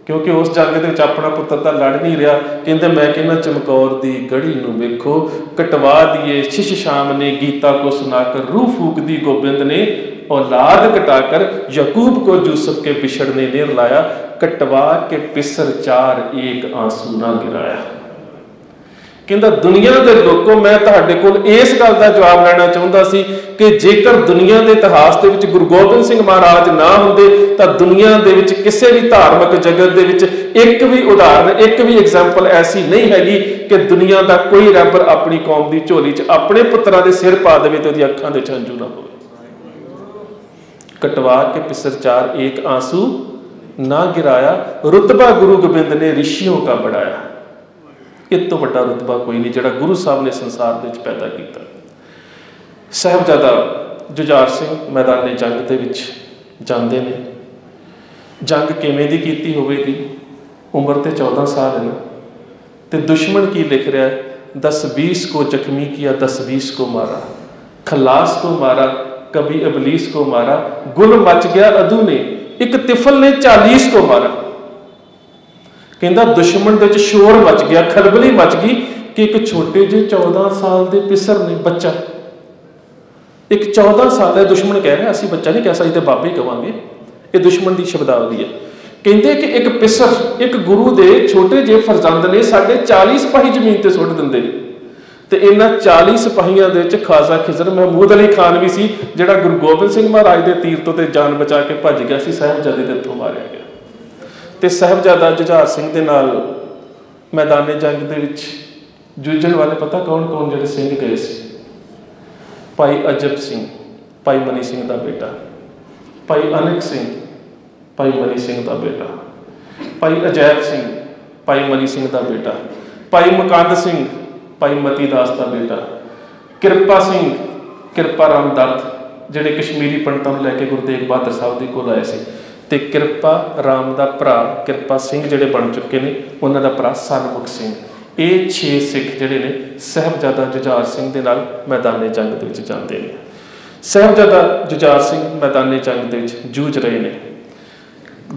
Speaker 1: क्योंकि उस जंग दे विच अपना पुत्तर तां लड़ नहीं रहा। कहते मैं कहना चमकौर दी गढ़ी नूं वेखो, कटवा दिए शिश शाम ने गीता को सुनाकर, रूह फूक दी गोबिंद ने औलाद कटाकर, यकूब को यूसुफ के बिछड़ने ने रुलाया, कटवा के पिसर चार एक आंसू ना गिराया। कहता दुनिया के लोगों मैं तुहाडे कोल इस गल का जवाब लेना चाहता सी कि जेकर दुनिया के इतिहास के विच गुरु गोबिंद सिंह महाराज ना होंदे तां दुनिया के विच किसी भी धार्मिक जगत के विच एक भी उदाहरण, एक भी एग्जाम्पल ऐसी नहीं हैगी कि दुनिया का कोई रैबर अपनी कौम की झोली च अपने पुत्रां दे सिर पा देवे ते उहदी अखां दे हंझू ना होवे। कटवा के पिसर चार एक आंसू ना गिराया, रुतबा गुरु गोबिंद ने ऋषियों का बढ़ाया। इस तो बड़ा रुतबा कोई नहीं जिहड़ा गुरु साहब ने संसार दे विच पैदा किया। साहिबजादा जुझार सिंह मैदाने जंग दे विच जांदे ने। जंग किवें दी कीती होवेगी, उम्र ते 14 साल है ना, ते दुश्मन की लिख रहा है, 10-20 को जख्मी किया, 10-20 को मारा, खलास को मारा, कभी इबलीस को मारा, गुल मच गया अदू ने, एक तिफल ने 40 को मारा। कहता दुश्मन दे शोर मच गया, खलबली मच गई कि एक छोटे जे 14 साल के पिसर ने बच्चा, एक 14 साल का दुश्मन कह रहा, असी बच्चा नहीं कह सकते, बाबे कहांगे, ये दुश्मन की शब्दावली है। कहते कि एक पिसर, एक गुरु के छोटे जे फरजंद ने 40 सिपाही जमीन से सुट देंगे। तो इन्होंने 40 सिपाहियों के खाजा खिजर महमूद अली खान भी सी, जिहड़ा गुरु गोबिंद सिंह महाराज के तीर तो जान बचा के भज गया सी, साहिबजादे दे हत्थों मारिया गया। तो साहिबजादा जुझार सिंह दे नाल मैदाने जंग दे विच जूझण वाले पता कौन कौन जिहड़े सिंह गए सी? भाई अजब सिंह, भाई मनी सिंह का बेटा, भाई अनक सिंह, भाई मनी सिंह का बेटा, भाई अजैब सिंह, भाई मनी सिंह का बेटा, भाई मुकंद सिंह, भाई मती दास का बेटा, किरपा सिंह, किरपा राम दत्त, जिहड़े कश्मीरी पंडितां नूं लैके गुरु तेग बहादुर साहब दे कोल आए सी, ते किरपा राम का भरा किरपा सिंह जिहड़े बन चुके हैं, उन्हों का भरा सनमुख सिंह। ये 6 सिख जिहड़े ने साहिबजादा जुझार सिंह दे नाल मैदाने जंग दे विच जांदे ने। साहिबजादा जुझार सिंह मैदाने जंग दे विच जूझ रहे हैं,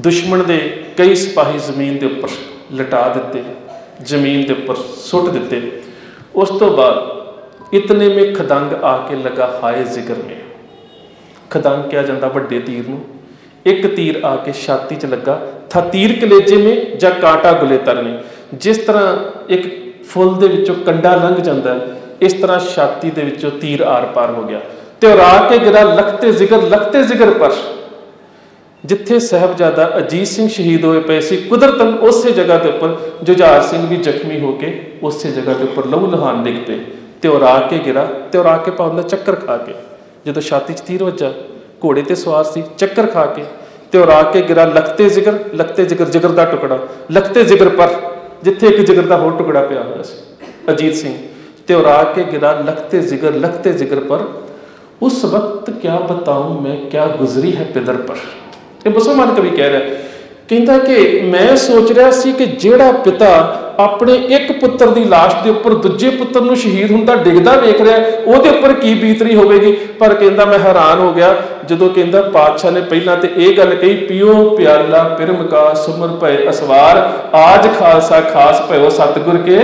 Speaker 1: दुश्मन के कई सिपाही जमीन के उपर लटा दिते, जमीन के उपर सुट दिते। उस तो बाद इतने में खदंग आके लगा हाय जिगर में। खदंग किया जाता वड्डे तीर नूं, एक तीर आके छाती च लगा, था तीर कलेजे में जा कांटा गुलेतर ने। जिस तरह एक फुल दे विचों कंडा लंघ जाता है, इस तरह छाती दे विचों तीर आर पार हो गया ते उरा के गिरा लखते जिगर पर। जिथे साहिबजादा अजीत सिंह शहीद होए पे सी, कुदरतन उस जगह के उपर जुझार सिंह भी जख्मी होके उस जगह के उपर लहू लहान डिग पे ते उरा के गिरा ते उरा के पाउंदा चक्कर खा के, जो छाती च तीर वजा, घोड़े ते सवार सी, चक्कर खा के ते उरा के गिरा लखते जिगर जिगर का टुकड़ा, लखते जिगर पर, जिथे एक जिगर का होर टुकड़ा पिया हुआ सी अजीत सिंह, ते उरा के गिरा लखते जिगर पर। उस वक्त क्या बताऊं मैं क्या गुजरी है पिदर पर। ये मुसलमान कवि कह रहा है कहता कि मैं सोच रहा सी कि जिहड़ा पिता अपने एक पुत्र की लाश के उपर दूजे पुत्र नूं शहीद हुंदा डिगदा वेख रहा उहदे उपर की बीतरी होवेगी। पर कहता मैं हैरान हो गया जदों कहता पातशाह ने पहलां ते इह गल कही, पियो प्याला पिर मुका सुमर भय असवार, आज खालसा खास भयो सतगुर के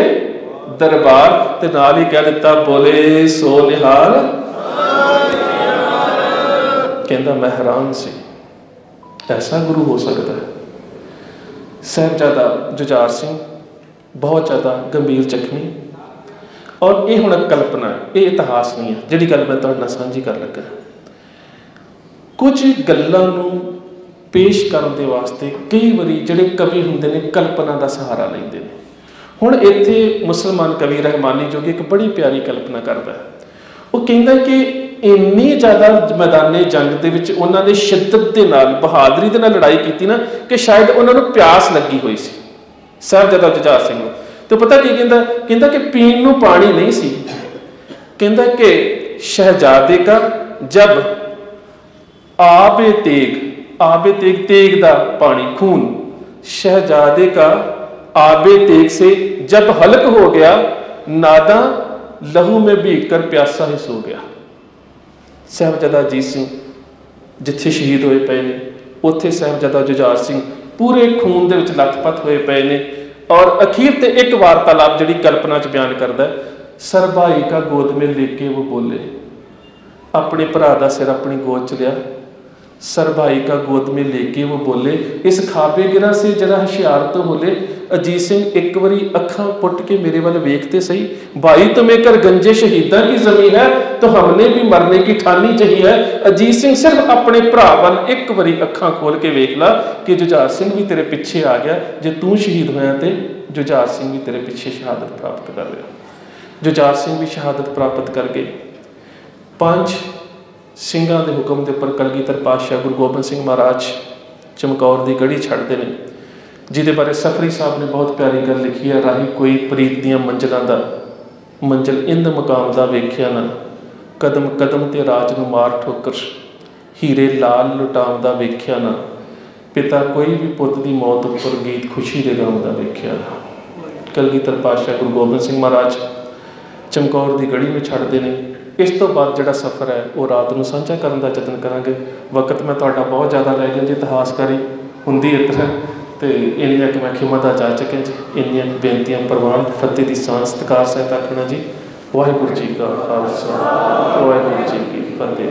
Speaker 1: दरबार। ते नाल ही कह दिता बोले सो निहाल। कहता मैं हैरान सी, ऐसा गुरु हो सकता है। साहिबजादा जुझार सिंह बहुत ज़्यादा गंभीर जख्मी, और ये हुण कल्पना है, ये इतिहास नहीं है जिहड़ी गल मैं तुहाडे नाल साझी कर लगा। कुछ गल्लां नूं पेश करन दे वास्ते कई वारी जिहड़े कवि हुंदे ने कल्पना का सहारा लैंदे ने। हुण इत्थे मुसलमान कवि रहमानी जो कि एक बड़ी प्यारी कल्पना करता है, वो कहता कि इन्नी ज़्यादा मैदाने जंग दे विच उन्हां ने शिद्दत दे नाल बहादरी दे नाल लड़ाई की ना कि शायद उन्हां नूं प्यास लगी हुई सी साहिबजादा जुझार सिंह नूं। तो पता की कहता कि पीण नूं पानी नहीं सी। कहता कि शहजादे का जब आबे तेग तेग दा पानी खून, शहजादे का आबे तेग से जब हल्क हो गया, नादा लहू में भीग कर प्यासा ही सो गया। साहिबजादा अजीत सिंह जिथे शहीद होए पे ने, उत्थे साहिबजादा जुझार सिंह पूरे खून दे विच लथपथ होए पे ने। और अखीर ते एक वार्तालाप जिहड़ी कल्पना च बयान करदा है, सरभाई का गोद में लेके वो बोले, अपने भरा दा सिर अपनी गोद च लिया, सरभाई का गोद में लेके वो बोले, इस खाबे गिरा से जरा होशियार तो बोले। अजीत सिंह एक बारी अखा पुट के मेरे वाल वेखते सही, भाई तुम्हें कर गंजे शहीदा की जमीन है तो हमने भी मरने की ठानी चाहिए। अजीत सिंह सिर्फ अपने भरा वाल एक बारी अखा खोल के वेख ला कि जुझार सिंह भी तेरे पिछे आ गया, जे तू शहीद होया तो जुझार सिंह भी तेरे पिछे शहादत प्राप्त कर लिया। जुझार सिंह भी शहादत प्राप्त कर गए। 5 ਸਿੰਘਾਂ ਦੇ ਹੁਕਮ ਦੇ ਉੱਪਰ ਕਲਗੀਧਰ ਪਾਤਸ਼ਾਹ ਗੁਰੂ ਗੋਬਿੰਦ ਸਿੰਘ ਮਹਾਰਾਜ ਚਮਕੌਰ ਦੀ ਗੜੀ ਛੱਡਦੇ ਨੇ, ਜਿਹਦੇ ਬਾਰੇ ਸਫਰੀ ਸਾਹਿਬ ਨੇ ਬਹੁਤ ਪਿਆਰੀ ਗੱਲ ਲਿਖੀ ਹੈ, ਰਾਹੀ ਕੋਈ ਪ੍ਰੀਤ ਦੀਆਂ ਮੰਜ਼ਲਾਂ ਦਾ ਮੰਜ਼ਿਲ ਇੰਦ ਮੁਕਾਮ ਦਾ ਵੇਖਿਆ ਨਾ, ਕਦਮ ਕਦਮ ਤੇ ਰਾਜ ਨੂੰ ਮਾਰ ਠੋਕਰ, ਹੀਰੇ ਲਾਲ ਲੁਟਾਉਂਦਾ ਵੇਖਿਆ ਨਾ, ਪਿਤਾ ਕੋਈ ਵੀ ਪੁੱਤ ਦੀ ਮੌਤ ਉੱਪਰ ਗੀਤ ਖੁਸ਼ੀ ਦੇ ਗਾਉਂਦਾ ਵੇਖਿਆ ਨਾ। ਕਲਗੀਧਰ ਪਾਤਸ਼ਾਹ ਗੁਰੂ ਗੋਬਿੰਦ ਸਿੰਘ ਮਹਾਰਾਜ ਚਮਕੌਰ ਦੀ ਗੜੀ ਨੂੰ ਛੱਡਦੇ ਨੇ। इस तो बाद जोड़ा सफ़र है वो रात को साझा करने का यतन करांगे। वक्त मैं तुहाडा बहुत ज़्यादा लै गया जी, इतिहासकारी होंदी इधर तो इन्नियां कि मैं खिमत जा चुके जी, इन्नियां बेनतियां प्रवान फतेह की सांस सत्कार सहित आखना जी। वाहिगुरू जी का खालसा वाहिगुरू जी की फतेह।